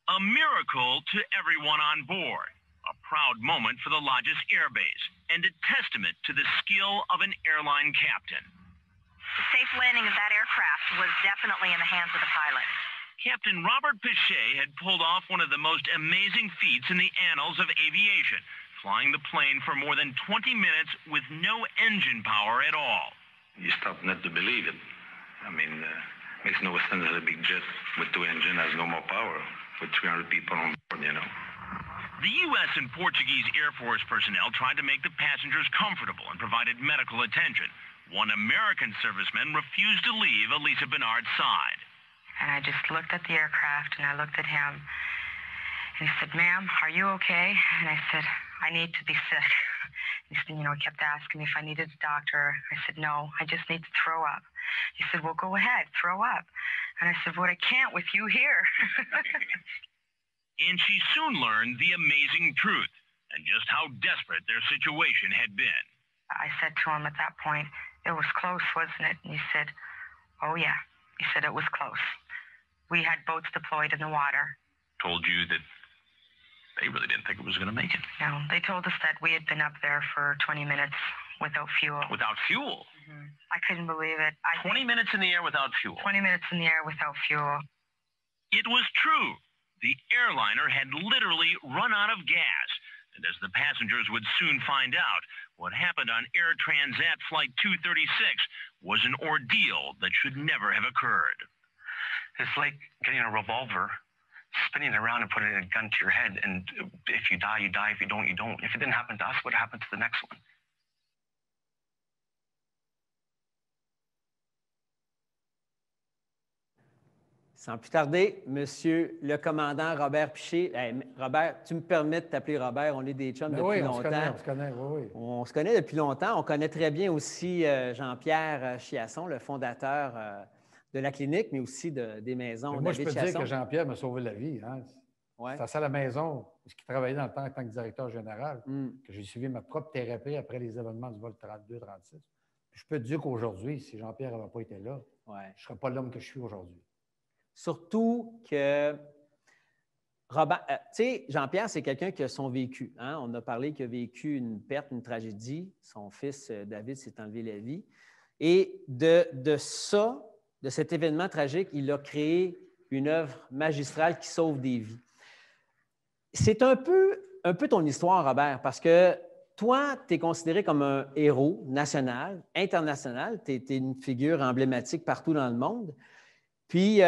A miracle to everyone on board. A proud moment for the Lodges Air Base, and a testament to the skill of an airline captain. The safe landing of that aircraft was definitely in the hands of the pilot. Captain Robert Pichet had pulled off one of the most amazing feats in the annals of aviation, flying the plane for more than 20 minutes with no engine power at all. You stop not to believe it. I mean, makes no sense that a big jet with 2 engines has no more power with 300 people on board, you know. The U.S. and Portuguese Air Force personnel tried to make the passengers comfortable and provided medical attention. One American serviceman refused to leave Elisa Bernard's side. And I just looked at the aircraft and I looked at him. And he said, "Ma'am, are you okay?" And I said, "I need to be sick." He said, he kept asking me if I needed a doctor. I said, "No, I just need to throw up." He said, "Well, go ahead, throw up." And I said, "Well, I can't with you here." And she soon learned the amazing truth and just how desperate their situation had been. I said to him at that point, "It was close, wasn't it?" And he said, "Oh, yeah." He said, "It was close. We had boats deployed in the water." Told you that they really didn't think it was going to make it. No, they told us that we had been up there for 20 minutes without fuel. Without fuel? Mm-hmm. I couldn't believe it. 20 minutes in the air without fuel? 20 minutes in the air without fuel. It was true. The airliner had literally run out of gas. And as the passengers would soon find out, what happened on Air Transat Flight 236 was an ordeal that should never have occurred. It's like getting a revolver, spinning it around and putting a gun to your head. And if you die, you die. If you don't, you don't. If it didn't happen to us, what happened to the next one? Sans plus tarder, Monsieur le commandant Robert Piché. Robert, tu me permets de t'appeler Robert, on est des chums depuis longtemps. On se connaît, oui. On se connaît depuis longtemps. On connaît très bien aussi Jean-Pierre Chiasson, le fondateur de la clinique, mais aussi des maisons. Moi, je peux te dire que Jean-Pierre m'a sauvé la vie. Hein? Ouais. C'est à ça la maison, où il travaillait dans le temps en tant que directeur général, que j'ai suivi ma propre thérapie après les événements du vol 32-36. Je peux te dire qu'aujourd'hui, si Jean-Pierre n'avait pas été là, je ne serais pas l'homme que je suis aujourd'hui. Surtout que Robert, tu sais, Jean-Pierre, c'est quelqu'un qui a son vécu. Hein? On a parlé qu'il a vécu une perte, une tragédie. Son fils, David, s'est enlevé la vie. Et de cet événement tragique, il a créé une œuvre magistrale qui sauve des vies. C'est un peu ton histoire, Robert, parce que toi, tu es considéré comme un héros national, international. Tu es une figure emblématique partout dans le monde. Puis,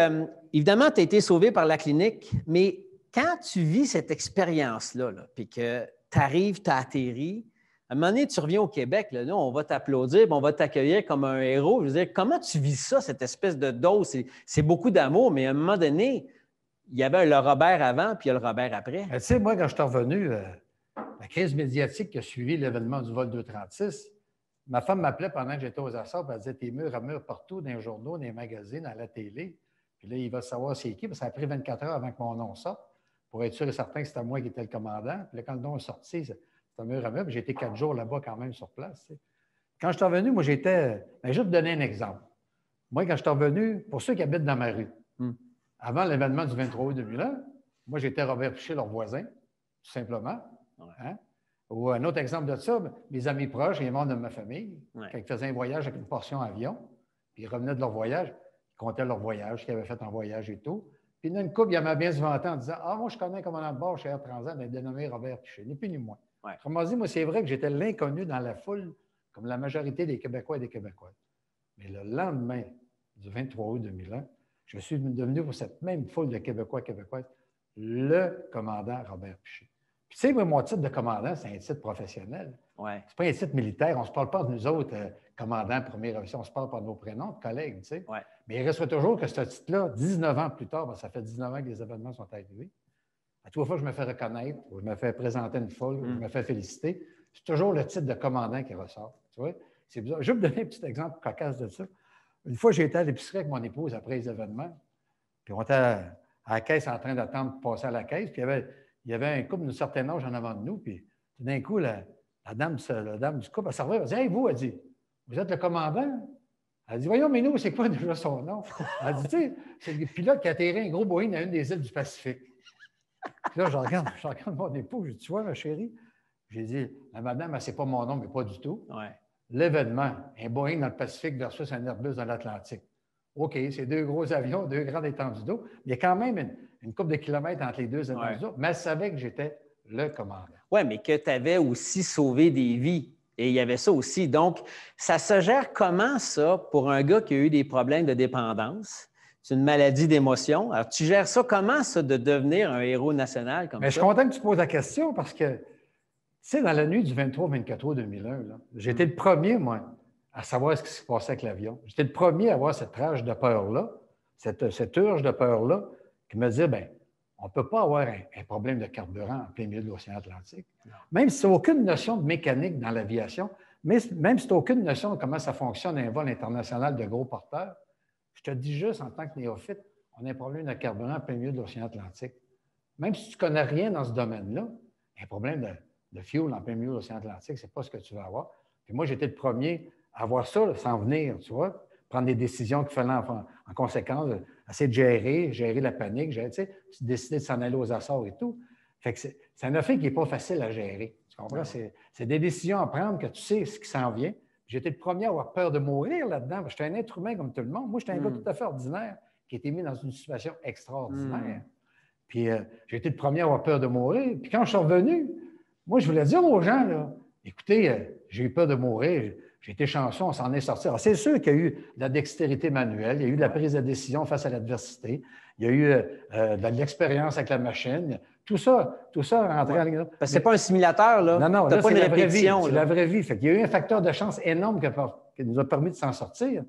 évidemment, tu as été sauvé par la clinique, mais quand tu vis cette expérience-là, puis que tu arrives, tu as atterri, à un moment donné, tu reviens au Québec, là, nous, on va t'applaudir, on va t'accueillir comme un héros. Je veux dire, comment tu vis ça, cette espèce de dose? C'est beaucoup d'amour, mais à un moment donné, il y avait le Robert avant, puis il y a le Robert après. Tu sais, moi, quand je suis revenu, la crise médiatique qui a suivi l'événement du vol 236, ma femme m'appelait pendant que j'étais aux Açores, elle disait: "T'es mur à mur partout, dans les journaux, dans les magazines, à la télé. Puis là, il va savoir c'est qui." Parce que ça a pris 24 heures avant que mon nom sorte, pour être sûr et certain que c'était moi qui étais le commandant. Puis là, quand le nom est sorti, c'était mur à mur. Puis j'ai été 4 jours là-bas quand même sur place. Tu sais. Quand je suis revenu, moi, j'étais. Je vais te donner un exemple. Moi, quand je suis revenu, pour ceux qui habitent dans ma rue, avant l'événement du 23 août 2001, moi, j'étais Robert Piché, leur voisin, tout simplement. Hein? Ou un autre exemple de ça, mes amis proches, les membres de ma famille, quand ils faisaient un voyage avec une portion avion, puis ils revenaient de leur voyage, ils comptaient leur voyage, ce qu'ils avaient fait en voyage et tout. Puis il y en a une couple, il m'a bien se vanté en disant: "Ah, moi, je connais un commandant de bord chez Air Transat, il est dénommé Robert Piché, ni plus ni moins." Autrement dit, moi, c'est vrai que j'étais l'inconnu dans la foule, comme la majorité des Québécois et des Québécoises. Mais le lendemain du 23 août 2001, je suis devenu pour cette même foule de Québécois et Québécoises le commandant Robert Piché. Puis, tu sais, moi, mon titre de commandant, c'est un titre professionnel. Ouais. C'est pas un titre militaire. On ne se parle pas de nous autres, commandants, premier officier. On se parle par nos prénoms, de collègues, tu sais. Ouais. Mais il reste toujours que ce titre-là, 19 ans plus tard, ça fait 19 ans que les événements sont arrivés. À toute fois, je me fais reconnaître, ou je me fais présenter une foule, ou je me fais féliciter. C'est toujours le titre de commandant qui ressort. Tu vois? C'est bizarre. Je vais vous donner un petit exemple cocasse de ça. Une fois, j'ai été à l'épicerie avec mon épouse après les événements. Puis on était à la caisse en train d'attendre de passer à la caisse. Puis il y avait un couple d'un certain âge en avant de nous. Puis tout d'un coup, la dame du couple, elle s'arrivait, elle dit: "Hey, vous," elle dit, "vous êtes le commandant?" Elle dit: "Voyons, mais nous, c'est quoi déjà son nom?" Elle dit: "Tu sais, c'est le pilote qui a atterri un gros Boeing à une des îles du Pacifique." Puis là, je regarde mon épouse, je dis: "Tu vois, ma chérie?" J'ai dit: "La madame, elle, c'est pas mon nom, mais pas du tout. Ouais. L'événement, un Boeing dans le Pacifique versus un Airbus dans l'Atlantique. OK, c'est 2 gros avions, 2 grandes étendues d'eau. Il y a quand même une couple de kilomètres entre les 2 étendues d'eau, mais elle savait que j'étais le commandant. Oui, mais que tu avais aussi sauvé des vies. Et il y avait ça aussi. Donc, ça se gère comment, ça, pour un gars qui a eu des problèmes de dépendance, C'est une maladie d'émotion. Alors, tu gères ça comment, ça, de devenir un héros national comme ça? Je suis content que tu poses la question parce que, tu sais, dans la nuit du 23-24 août 2001, j'étais le premier, moi, à savoir ce qui se passait avec l'avion. J'étais le premier à avoir cette rage de peur-là, cette urge de peur-là, qui me disait, bien, on ne peut pas avoir un problème de carburant en plein milieu de l'océan Atlantique. Non. Même si tu n'as aucune notion de mécanique dans l'aviation, même si tu n'as aucune notion de comment ça fonctionne un vol international de gros porteurs, je te dis juste, en tant que néophyte, on a un problème de carburant en plein milieu de l'océan Atlantique. Même si tu ne connais rien dans ce domaine-là, un problème de fuel en plein milieu de l'océan Atlantique, ce n'est pas ce que tu vas avoir. Puis moi, j'étais le premier à voir ça là, sans venir, tu vois, prendre des décisions qu'il fallait en conséquence, essayer de gérer la panique, décider de s'en aller aux Açores et tout. Fait que c'est un affaire qui n'est pas facile à gérer. Tu comprends? C'est des décisions à prendre que tu sais ce qui s'en vient. J'étais le premier à avoir peur de mourir là-dedans. J'étais un être humain comme tout le monde. Moi, j'étais un gars tout à fait ordinaire qui a été mis dans une situation extraordinaire. Puis j'ai été le premier à avoir peur de mourir. Puis quand je suis revenu, moi, je voulais dire aux gens, là, écoutez, j'ai eu peur de mourir. J'ai été chanceux, on s'en est sorti. Alors, c'est sûr qu'il y a eu de la dextérité manuelle, il y a eu de la prise de décision face à l'adversité, il y a eu de l'expérience avec la machine. Tout ça rentré en ligne. Parce que ce n'est pas un simulateur, là. Non, tu n'as pas une répétition. C'est la vraie vie. Fait qu'il y a eu un facteur de chance énorme qui nous a permis de s'en sortir.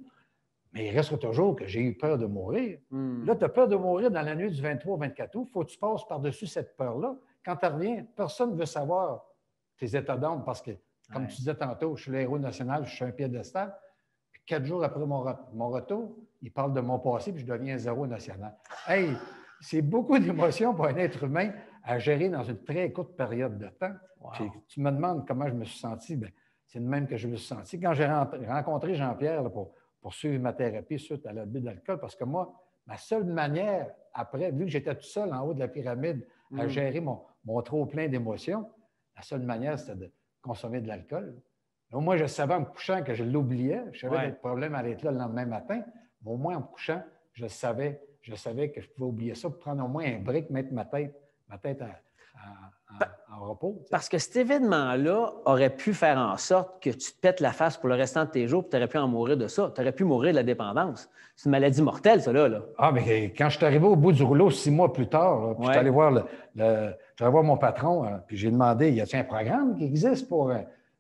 Mais il reste toujours que j'ai eu peur de mourir. Là, tu as peur de mourir dans la nuit du 23 au 24 août. Il faut que tu passes par-dessus cette peur-là. Quand tu reviens, personne ne veut savoir tes états d'âme parce que, comme tu disais tantôt, je suis le héros national, je suis un piédestal. Puis 4 jours après mon retour, il parle de mon passé, puis je deviens un zéro national. Hey, c'est beaucoup d'émotions pour un être humain à gérer dans une très courte période de temps. Wow. Tu me demandes comment je me suis senti. Bien, c'est le même que je me suis senti. Quand j'ai rencontré Jean-Pierre pour suivre ma thérapie suite à l'abus d'alcool, parce que moi, ma seule manière, après, vu que j'étais tout seul en haut de la pyramide à gérer mon trop-plein d'émotions, la seule manière, c'était de consommer de l'alcool. Moi, je savais en me couchant que je l'oubliais. Je savais que le problème allait être là le lendemain matin. Mais au moins, en me couchant, je savais que je pouvais oublier ça pour prendre au moins un break, mettre ma tête en repos. T'sais. Parce que cet événement-là aurait pu faire en sorte que tu te pètes la face pour le restant de tes jours, puis tu aurais pu en mourir de ça. Tu aurais pu mourir de la dépendance. C'est une maladie mortelle, ça, là. Ah, mais quand je suis arrivé au bout du rouleau 6 mois plus tard, là, puis je suis allé voir mon patron, puis j'ai demandé, y a-t-il un programme qui existe pour...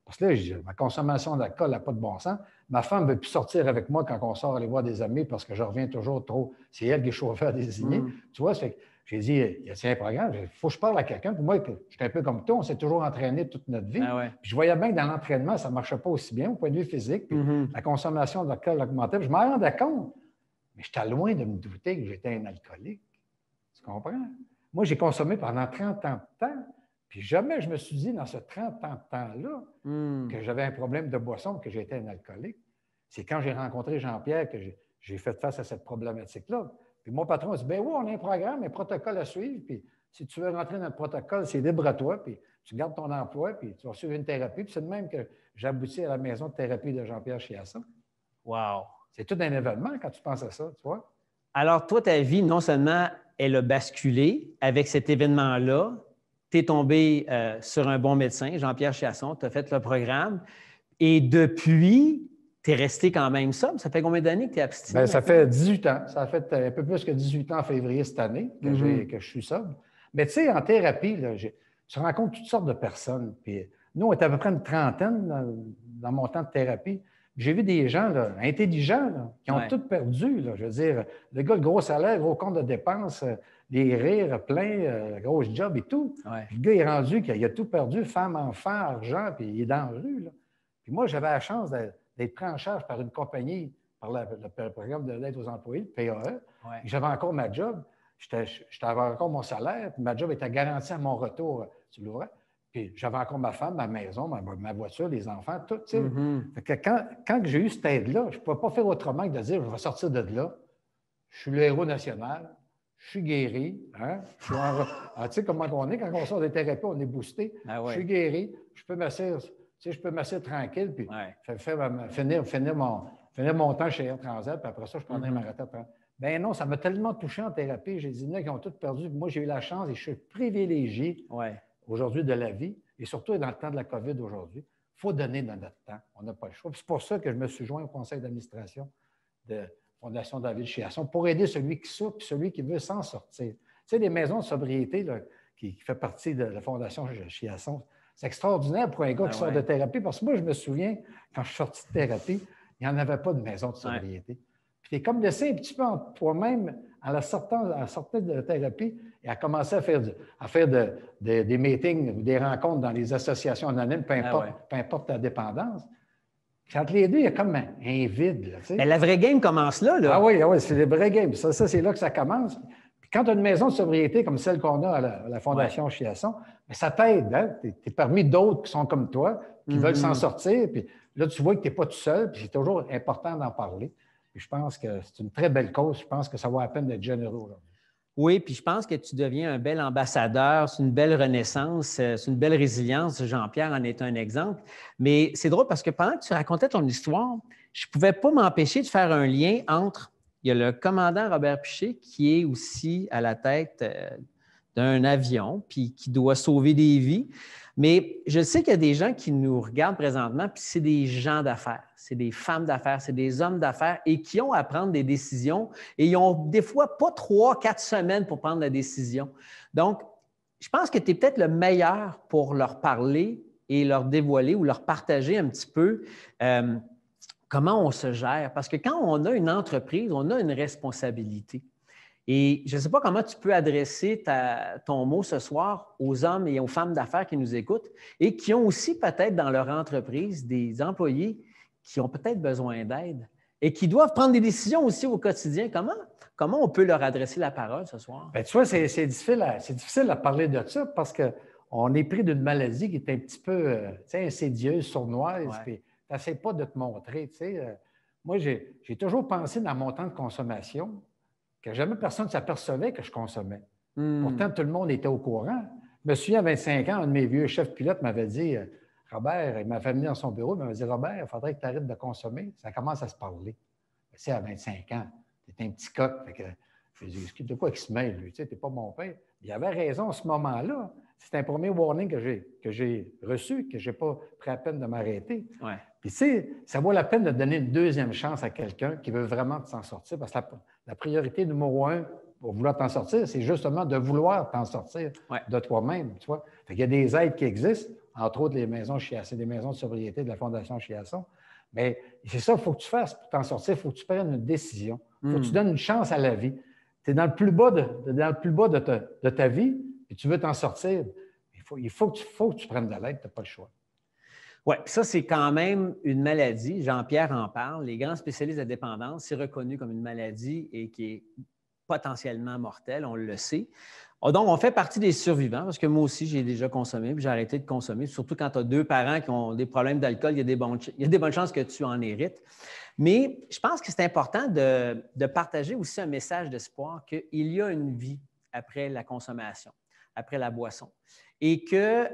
Parce que là, ma consommation d'alcool n'a pas de bon sens. Ma femme ne veut plus sortir avec moi quand on sort aller voir des amis parce que je reviens toujours trop. C'est elle qui est chauffeur désigné. Tu vois, c'est j'ai dit, y a-t-il un programme? Il faut que je parle à quelqu'un. Puis moi, je suis un peu comme toi, on s'est toujours entraîné toute notre vie. Puis je voyais bien que dans l'entraînement, ça ne marchait pas aussi bien au point de vue physique. Puis la consommation d'alcool augmentait. Puis je m'en rendais compte. Mais j'étais loin de me douter que j'étais un alcoolique. Tu comprends? Moi, j'ai consommé pendant 30 ans de temps. Puis jamais je me suis dit, dans ce 30 ans de temps-là, que j'avais un problème de boisson, que j'étais un alcoolique. C'est quand j'ai rencontré Jean-Pierre que j'ai fait face à cette problématique-là. Puis mon patron a dit, bien oui, on a un programme, un protocole à suivre, puis si tu veux rentrer dans le protocole, c'est libre à toi, puis tu gardes ton emploi, puis tu vas suivre une thérapie. Puis c'est de même que j'ai abouti à la maison de thérapie de Jean-Pierre Chiasson. Wow! C'est tout un événement quand tu penses à ça, tu vois. Alors toi, ta vie, non seulement elle a basculé avec cet événement-là, tu es tombé sur un bon médecin, Jean-Pierre Chiasson, tu as fait le programme, et depuis... Tu es resté quand même sobre. Ça fait combien d'années que tu es abstiné? Bien, ça fait 18 ans. Ça fait un peu plus que 18 ans en février cette année que je suis sobre. Mais tu sais, en thérapie, là, tu rencontres toutes sortes de personnes. Puis, nous, on est à peu près une trentaine dans mon temps de thérapie. J'ai vu des gens là, intelligents là, qui ont tout perdu. Là, je veux dire, le gars, le gros salaire, gros compte de dépenses, les rires pleins, gros job et tout. Puis le gars est rendu qu'il a tout perdu, femme, enfant, argent, puis il est dans la rue. Là. Puis moi, j'avais la chance d'être pris en charge par une compagnie, par le programme de l'aide aux employés, le PAE. J'avais encore ma job, j'avais encore mon salaire, puis ma job était garantie à mon retour sur l'ouvrage. Puis j'avais encore ma femme, ma maison, ma voiture, les enfants, tout. Fait que quand j'ai eu cette aide-là, je ne pouvais pas faire autrement que de dire, je vais sortir de là, je suis le héros national, je suis guéri. Hein? Tu sais comment on est, quand on sort des thérapies, on est boosté. Je suis guéri, je peux m'asseoir. Tu sais, je peux m'asseoir tranquille, puis finir mon temps chez Air Transat, puis après ça, je prendrai ma retraite. Bien non, ça m'a tellement touché en thérapie. J'ai dit, il y en a qui ont tout perdu. Moi, j'ai eu la chance et je suis privilégié aujourd'hui de la vie, et surtout dans le temps de la COVID aujourd'hui. Il faut donner dans notre temps. On n'a pas le choix. C'est pour ça que je me suis joint au conseil d'administration de Fondation David Chiasson, pour aider celui qui souffre et celui qui veut s'en sortir. Tu sais, les maisons de sobriété là, qui fait partie de la Fondation Chiasson, c'est extraordinaire pour un gars qui sort de thérapie, parce que moi, je me souviens, quand je suis sorti de thérapie, il n'y en avait pas de maison de sobriété. Puis tu es comme laissé un petit peu en toi-même en sortant de thérapie et à commencer à faire des meetings ou des rencontres dans les associations anonymes, peu importe ta dépendance. Puis entre les deux, il y a comme un vide. Là, tu sais. Mais la vraie game commence là. Ah oui, c'est le vrai game. Ça c'est là que ça commence. Puis quand tu as une maison de sobriété comme celle qu'on a à la Fondation Chiasson, ça t'aide. Hein? Tu es parmi d'autres qui sont comme toi, qui veulent s'en sortir. Puis là, tu vois que tu n'es pas tout seul, puis c'est toujours important d'en parler. Puis je pense que c'est une très belle cause. Je pense que ça vaut la peine d'être généreux aujourd'hui. Oui, puis je pense que tu deviens un bel ambassadeur, c'est une belle renaissance, c'est une belle résilience. Jean-Pierre en est un exemple. Mais c'est drôle parce que pendant que tu racontais ton histoire, je ne pouvais pas m'empêcher de faire un lien entre, il y a le commandant Robert Piché qui est aussi à la tête d'un avion, puis qui doit sauver des vies. Mais je sais qu'il y a des gens qui nous regardent présentement, puis c'est des gens d'affaires, c'est des femmes d'affaires, c'est des hommes d'affaires et qui ont à prendre des décisions et ils ont des fois pas 3-4 semaines pour prendre la décision. Donc, je pense que tu es peut-être le meilleur pour leur parler et leur dévoiler ou leur partager un petit peu comment on se gère. Parce que quand on a une entreprise, on a une responsabilité. Et je ne sais pas comment tu peux adresser ton mot ce soir aux hommes et aux femmes d'affaires qui nous écoutent et qui ont aussi peut-être dans leur entreprise des employés qui ont peut-être besoin d'aide et qui doivent prendre des décisions aussi au quotidien. Comment on peut leur adresser la parole ce soir? Bien, tu vois, c'est difficile à parler de ça parce qu'on est pris d'une maladie qui est un petit peu insidieuse, sournoise, puis tu n'essaies pas de te montrer. Moi, j'ai toujours pensé dans mon temps de consommation que jamais personne ne s'apercevait que je consommais. Pourtant, tout le monde était au courant. Je me souviens, à 25 ans, un de mes vieux chefs pilotes m'avait dit, Robert, il m'avait amené dans son bureau, il m'avait dit, Robert, il faudrait que tu arrêtes de consommer. Ça commence à se parler. Tu sais, à 25 ans, tu es un petit coq. Je lui ai dit, de quoi il se mêle, lui? Tu sais, tu n'es pas mon père. Il avait raison à ce moment-là. C'est un premier warning que j'ai reçu, que je n'ai pas pris la peine de m'arrêter. Ouais. Puis, tu sais, ça vaut la peine de donner une deuxième chance à quelqu'un qui veut vraiment s'en sortir, parce que la priorité numéro 1 pour vouloir t'en sortir, c'est justement de vouloir t'en sortir de toi-même, tu vois. Fait qu'il y a des aides qui existent, entre autres les maisons Chiasson, des maisons de sobriété de la Fondation Chiasson. Mais c'est ça qu'il faut que tu fasses pour t'en sortir. Il faut que tu prennes une décision. Il faut que tu donnes une chance à la vie. Tu es dans le plus bas de ta vie et tu veux t'en sortir. Il faut que tu prennes de l'aide, tu n'as pas le choix. Oui, ça, c'est quand même une maladie. Jean-Pierre en parle. Les grands spécialistes de dépendance, c'est reconnu comme une maladie et qui est potentiellement mortelle, on le sait. Donc, on fait partie des survivants parce que moi aussi, j'ai déjà consommé puis j'ai arrêté de consommer. Surtout quand tu as 2 parents qui ont des problèmes d'alcool, il y a des bonnes chances que tu en hérites. Mais je pense que c'est important de partager aussi un message d'espoir qu'il y a une vie après la consommation, après la boisson. Et que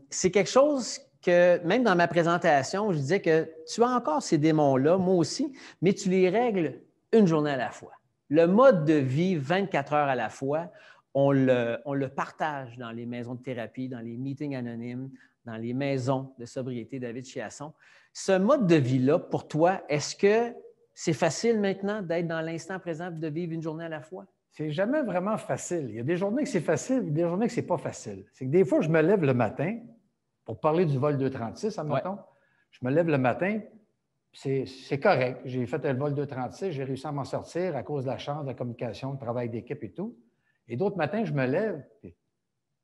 c'est quelque chose que, même dans ma présentation, je disais que tu as encore ces démons-là, moi aussi, mais tu les règles une journée à la fois. Le mode de vie 24 heures à la fois, on le partage dans les maisons de thérapie, dans les meetings anonymes, dans les maisons de sobriété David Chiasson. Ce mode de vie-là, pour toi, est-ce que c'est facile maintenant d'être dans l'instant présent et de vivre une journée à la fois? C'est jamais vraiment facile. Il y a des journées que c'est facile et des journées que c'est pas facile. C'est que des fois, je me lève le matin, pour parler du vol 236, admettons, je me lève le matin, c'est correct. J'ai fait le vol 236, j'ai réussi à m'en sortir à cause de la chance, de la communication, du travail d'équipe et tout. Et d'autres matins, je me lève,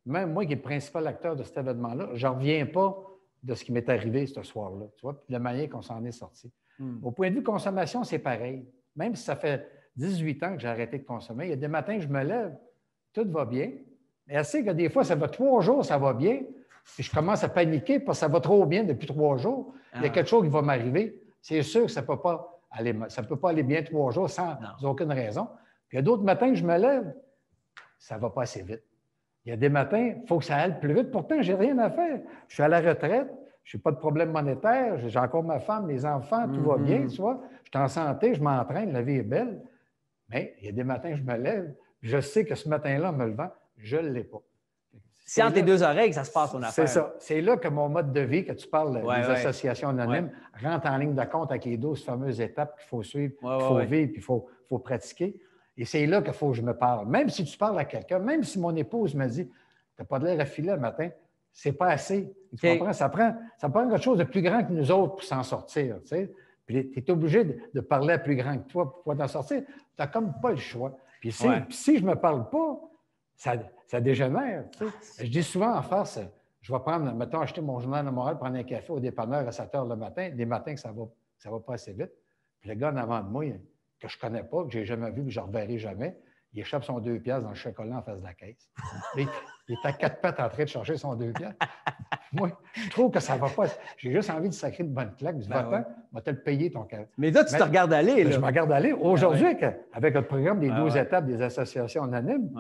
même moi qui est le principal acteur de cet événement-là, je ne reviens pas de ce qui m'est arrivé ce soir-là, tu vois, puis de la manière qu'on s'en est sorti. Au point de vue consommation, c'est pareil. Même si ça fait 18 ans que j'ai arrêté de consommer, il y a des matins, je me lève, tout va bien. Mais elle sait que des fois, ça va 3 jours, ça va bien, puis je commence à paniquer parce que ça va trop bien depuis 3 jours. Il y a quelque chose qui va m'arriver. C'est sûr que ça ne peut pas aller bien 3 jours sans aucune raison. Puis il y a d'autres matins que je me lève, ça ne va pas assez vite. Il y a des matins, il faut que ça aille plus vite. Pourtant, je n'ai rien à faire. Je suis à la retraite, je n'ai pas de problème monétaire, j'ai encore ma femme, les enfants, tout va bien, tu vois. Je suis en santé, je m'entraîne, la vie est belle. Mais il y a des matins que je me lève, je sais que ce matin-là, en me levant, je ne l'ai pas. C'est entre les deux oreilles que ça se passe, ton affaire. C'est ça. C'est là que mon mode de vie, que tu parles des associations anonymes, rentre en ligne de compte avec les 12 fameuses étapes qu'il faut suivre, qu'il faut vivre, puis il faut pratiquer. Et c'est là qu'il faut que je me parle. Même si tu parles à quelqu'un, même si mon épouse me dit « Tu n'as pas de l'air affilé le matin », c'est pas assez. Tu comprends? Ça prend quelque chose de plus grand que nous autres pour s'en sortir. Tu sais? Puis tu es obligé de parler à plus grand que toi pour pouvoir t'en sortir. Tu n'as comme pas le choix. Puis si je ne me parle pas, ça dégénère. Tu sais? Je dis souvent en face, je vais prendre, mettons, acheter mon journal de Montréal, prendre un café au dépanneur à 7 h le matin, des matins que ça va pas assez vite. Puis le gars en avant de moi, que je ne connais pas, que je n'ai jamais vu, que je ne reverrai jamais, il échappe son 2 piastres dans le chocolat en face de la caisse. Il est à 4 pattes en train de chercher son 2 piastres. Moi, je trouve que ça ne va pas. J'ai juste envie de sacrer de bonne claque. Je dis, va-t'en, va te le payer ton café. Mais là, tu te regardes aller. Là. Je me regarde aller. Aujourd'hui, avec le programme des 12 étapes des associations anonymes,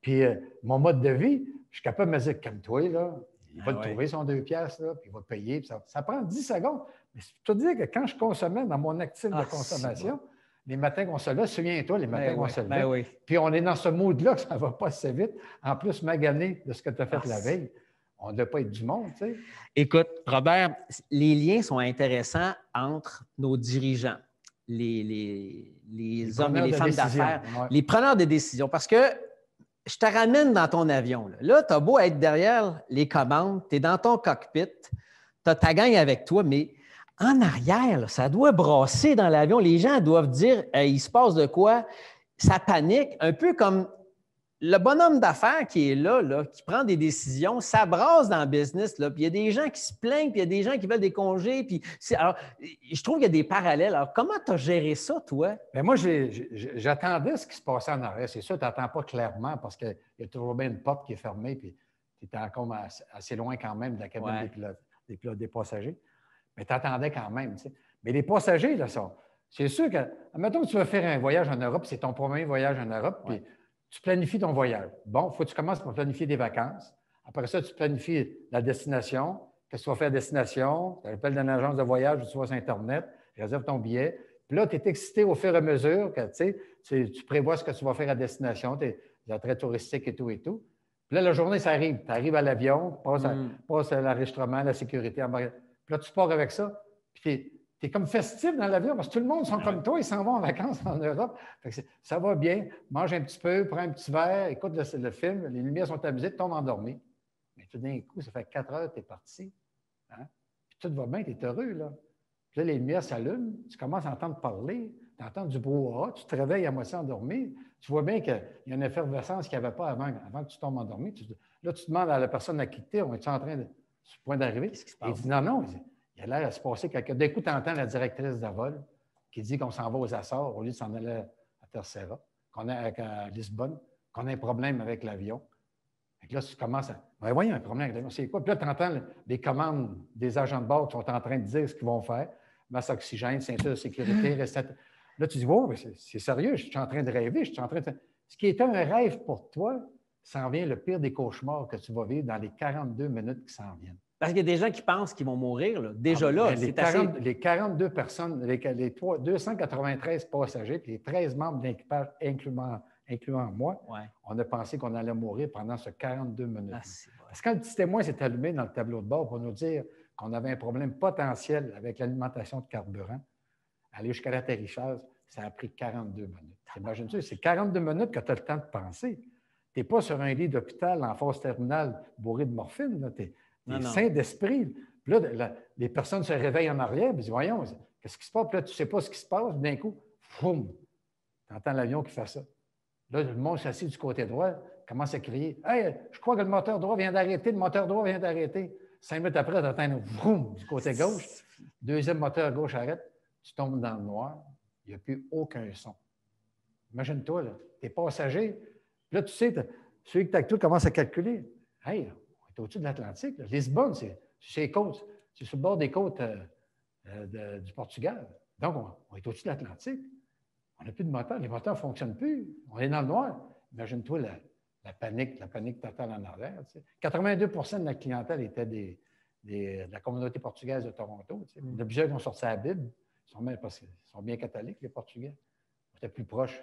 puis mon mode de vie, je suis capable de me dire, calme-toi, là. Il va le trouver son 2 piastres, là, puis il va payer. Puis ça prend 10 secondes. Mais je te dis que quand je consommais dans mon actif de consommation, les matins qu'on se lève, souviens-toi, les matins qu'on se lève. Puis on est dans ce mood-là que ça ne va pas assez vite. En plus, magané de ce que tu as fait la veille. On ne doit pas être du monde, tu sais. Écoute, Robert, les liens sont intéressants entre nos dirigeants, les hommes et les femmes d'affaires, les preneurs de décision. Parce que je te ramène dans ton avion. Là, tu as beau être derrière les commandes, tu es dans ton cockpit, tu as ta gang avec toi, mais en arrière, là, ça doit brasser dans l'avion. Les gens doivent dire il se passe de quoi? Ça panique, un peu comme le bonhomme d'affaires qui est là, qui prend des décisions, ça brasse dans le business. Là. Puis il y a des gens qui se plaignent, puis il y a des gens qui veulent des congés. Puis alors, je trouve qu'il y a des parallèles. Alors, comment tu as géré ça, toi? Bien, moi, j'attendais ce qui se passait en arrière. C'est sûr, tu n'attends pas clairement parce qu'il y a toujours bien une porte qui est fermée, puis tu es encore assez loin quand même de la cabine des passagers. Mais tu attendais quand même. Tu sais. Mais les passagers, là, c'est sûr que, admettons que tu vas faire un voyage en Europe, c'est ton premier voyage en Europe, puis tu planifies ton voyage. Bon, il faut que tu commences par planifier des vacances. Après ça, tu planifies la destination. Qu'est-ce que tu vas faire à destination? Tu appelles d'une agence de voyage ou tu vas sur Internet, réserve ton billet. Puis là, tu es excité au fur et à mesure que tu prévois ce que tu vas faire à destination, tes attraits touristiques et tout et tout. Puis là, la journée, ça arrive. Tu arrives à l'avion, tu passes à l'enregistrement, la sécurité. Puis là, tu pars avec ça. Puis tu es comme festif dans l'avion parce que tout le monde sont comme toi, ils s'en vont en vacances en Europe. Fait que ça va bien, mange un petit peu, prends un petit verre, écoute le film, les lumières sont amusées, tu tombes endormi. Mais tout d'un coup, ça fait 4 heures que tu es parti. Hein? Puis tout va bien, tu es heureux. Là. Puis là, les lumières s'allument, tu commences à entendre parler, tu entends du brouhaha, tu te réveilles à moitié endormi. Tu vois bien qu'il y a une effervescence qu'il n'y avait pas avant que tu tombes endormi. Là, tu demandes à la personne à quitter, on est en train de, sur le point d'arriver? Qu'est-ce qui se passe? Il dit non. Il a l'air à se passer quelque chose. D'un coup, tu entends la directrice de vol qui dit qu'on s'en va aux Açores au lieu de s'en aller à Terceira, qu'on est à Lisbonne, qu'on a un problème avec l'avion. Là, tu commences à. Ben, voyons, un problème avec l'avion. C'est quoi? Puis là, tu entends les commandes des agents de bord qui sont en train de dire ce qu'ils vont faire. Masse oxygène, ceinture de sécurité, Là, tu dis, wow, c'est sérieux, je suis en train de rêver, je suis en train de. Ce qui était un rêve pour toi, ça en vient le pire des cauchemars que tu vas vivre dans les 42 minutes qui s'en viennent. Parce qu'il y a des gens qui pensent qu'ils vont mourir. Là. Déjà les 42 personnes, les 293 passagers, puis les 13 membres d'équipage, incluant moi, on a pensé qu'on allait mourir pendant ce 42 minutes. Parce que quand le petit témoin s'est allumé dans le tableau de bord pour nous dire qu'on avait un problème potentiel avec l'alimentation de carburant, aller jusqu'à l'atterrissage, ça a pris 42 minutes. Imagine-tu, c'est 42 minutes que tu as le temps de penser. Tu n'es pas sur un lit d'hôpital en phase terminale bourré de morphine. Tu es sain d'esprit. Puis là, les personnes se réveillent en arrière et disent, voyons, qu'est-ce qui se passe? Puis là, tu ne sais pas ce qui se passe. D'un coup, foum, tu entends l'avion qui fait ça. Là, le monde s'assied du côté droit, commence à crier, « Hey, je crois que le moteur droit vient d'arrêter, le moteur droit vient d'arrêter. » 5 minutes après, tu entends un vroom du côté gauche. Deuxième moteur gauche arrête. Tu tombes dans le noir. Il n'y a plus aucun son. Imagine-toi, là, tu es passager. Là, tu sais, celui qui t'actue commence à calculer. « Hey, on est au-dessus de l'Atlantique. Là. Lisbonne, c'est sur les côtes. C'est sur le bord des côtes du Portugal. Donc, on est au-dessus de l'Atlantique. On n'a plus de moteur. Les moteurs ne fonctionnent plus. On est dans le noir. Imagine-toi la panique totale en arrière. Tu sais. 82 de la clientèle était de la communauté portugaise de Toronto. Tu sais. Il y a plusieurs qui ont sorti la Bible. Parce qu'ils sont bien catholiques, les Portugais. On était plus proches.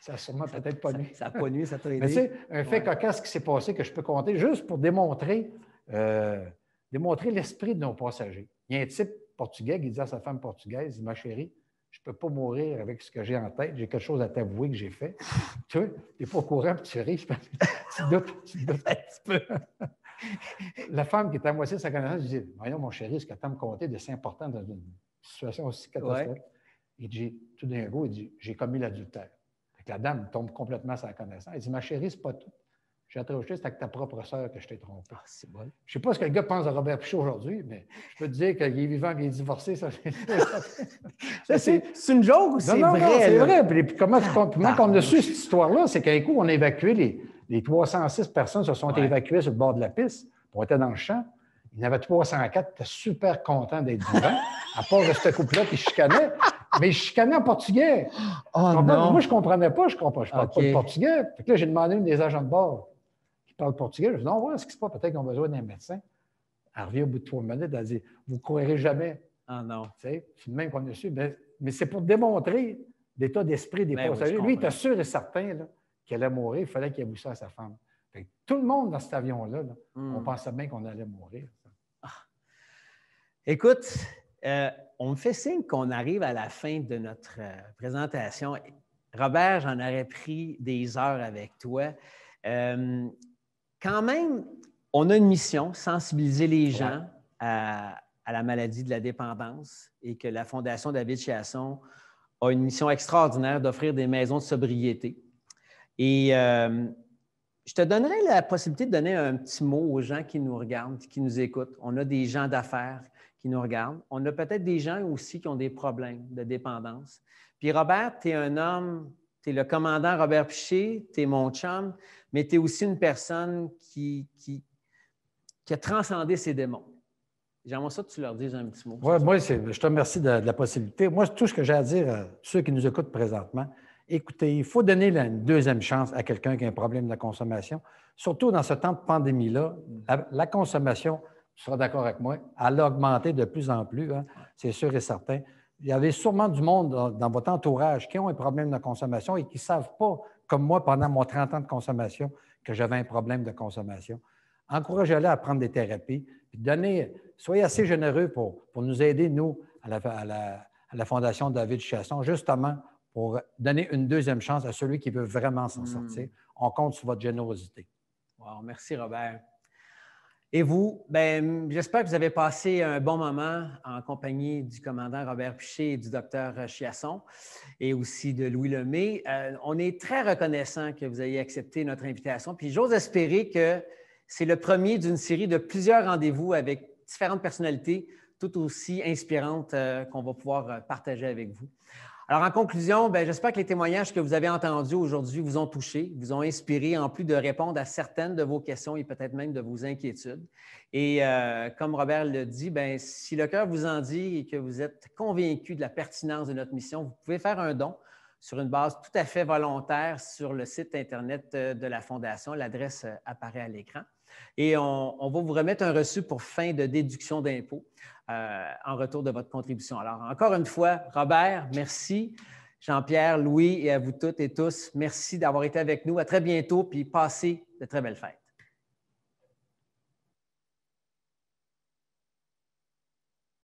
Ça a sûrement peut-être pas nuit. Ça n'a pas nuit, ça t'a aidé. Mais tu sais, un fait cocasse qui s'est passé que je peux compter juste pour démontrer l'esprit de nos passagers. Il y a un type portugais qui dit à sa femme portugaise, « Ma chérie, je ne peux pas mourir avec ce que j'ai en tête. J'ai quelque chose à t'avouer que j'ai fait. » Tu vois, tu n'es pas au courant puis tu ris. Tu doutes un petit peu. La femme qui est à moitié de sa connaissance, je dis, « Voyons, mon chéri, ce que tu as à me compter de si important dans une situation aussi catastrophique? » Il dit, tout d'un coup, il dit, « J'ai commis l'adultère. » La dame tombe complètement sans connaissance. Elle dit, « Ma chérie, c'est pas tout. J'ai attroché, c'est avec ta propre sœur que je t'ai trompé. » C'est bon. Je ne sais pas ce que le gars pense de Robert Piché aujourd'hui, mais je peux te dire qu'il est vivant et il est divorcé. Ça, c'est une joke ou c'est vrai? Non, c'est vrai. Puis comment on a su cette histoire-là? C'est qu'un coup, on a évacué les 306 personnes se sont évacuées sur le bord de la piste. On était dans le champ. Il y en avait 304 qui étaient super contents d'être vivants, à part de ce couple-là qui chicanait. Mais ils chicanaient en portugais. Oh, non. Moi, je ne comprenais pas. Je ne parle pas de portugais. Fait que là, j'ai demandé à une des agents de bord qui parle portugais. Je lui ai dit, non, voilà ce qui se passe. Peut-être qu'ils ont besoin d'un médecin. Elle revient au bout de 3 minutes. Elle dit, vous ne croirez jamais. Ah non. C'est le même qu'on a su. Mais c'est pour démontrer l'état d'esprit des passagers. Lui, il était sûr et certain qu'il allait mourir. Il fallait qu'il avoue ça à sa femme. Fait que tout le monde dans cet avion-là, on pensait bien qu'on allait mourir. Écoute, on me fait signe qu'on arrive à la fin de notre présentation. Robert, j'en aurais pris des heures avec toi. Quand même, on a une mission, sensibiliser les gens à la maladie de la dépendance et que la Fondation David Chiasson a une mission extraordinaire d'offrir des maisons de sobriété. Et je te donnerai la possibilité de donner un petit mot aux gens qui nous regardent, qui nous écoutent. On a des gens d'affaires qui nous regardent. On a peut-être des gens aussi qui ont des problèmes de dépendance. Puis Robert, tu es un homme, tu es le commandant Robert Piché, tu es mon chum, mais tu es aussi une personne qui a transcendé ses démons. J'aimerais ça que tu leur dises un petit mot. Oui, moi, je te remercie de la possibilité. Moi, tout ce que j'ai à dire à ceux qui nous écoutent présentement, écoutez, il faut donner une deuxième chance à quelqu'un qui a un problème de consommation. Surtout dans ce temps de pandémie-là, la consommation, tu seras d'accord avec moi, elle a augmenté de plus en plus, hein, c'est sûr et certain. Il y avait sûrement du monde dans votre entourage qui ont un problème de consommation et qui ne savent pas, comme moi, pendant mon 30 ans de consommation, que j'avais un problème de consommation. Encouragez-les à prendre des thérapies. Puis soyez assez généreux pour nous aider, nous, à la Fondation David Chiasson, justement pour donner une deuxième chance à celui qui veut vraiment s'en sortir. On compte sur votre générosité. Wow, merci, Robert. Et vous, j'espère que vous avez passé un bon moment en compagnie du commandant Robert Piché et du docteur Chiasson et aussi de Louis Lemay. On est très reconnaissant que vous ayez accepté notre invitation. Puis j'ose espérer que c'est le premier d'une série de plusieurs rendez-vous avec différentes personnalités tout aussi inspirantes qu'on va pouvoir partager avec vous. Alors, en conclusion, j'espère que les témoignages que vous avez entendus aujourd'hui vous ont touché, vous ont inspiré, en plus de répondre à certaines de vos questions et peut-être même de vos inquiétudes. Et comme Robert le dit, si le cœur vous en dit et que vous êtes convaincu de la pertinence de notre mission, vous pouvez faire un don sur une base tout à fait volontaire sur le site Internet de la Fondation. L'adresse apparaît à l'écran. Et on va vous remettre un reçu pour fin de déduction d'impôt en retour de votre contribution. Alors, encore une fois, Robert, merci. Jean-Pierre, Louis et à vous toutes et tous, merci d'avoir été avec nous. À très bientôt, puis passez de très belles fêtes.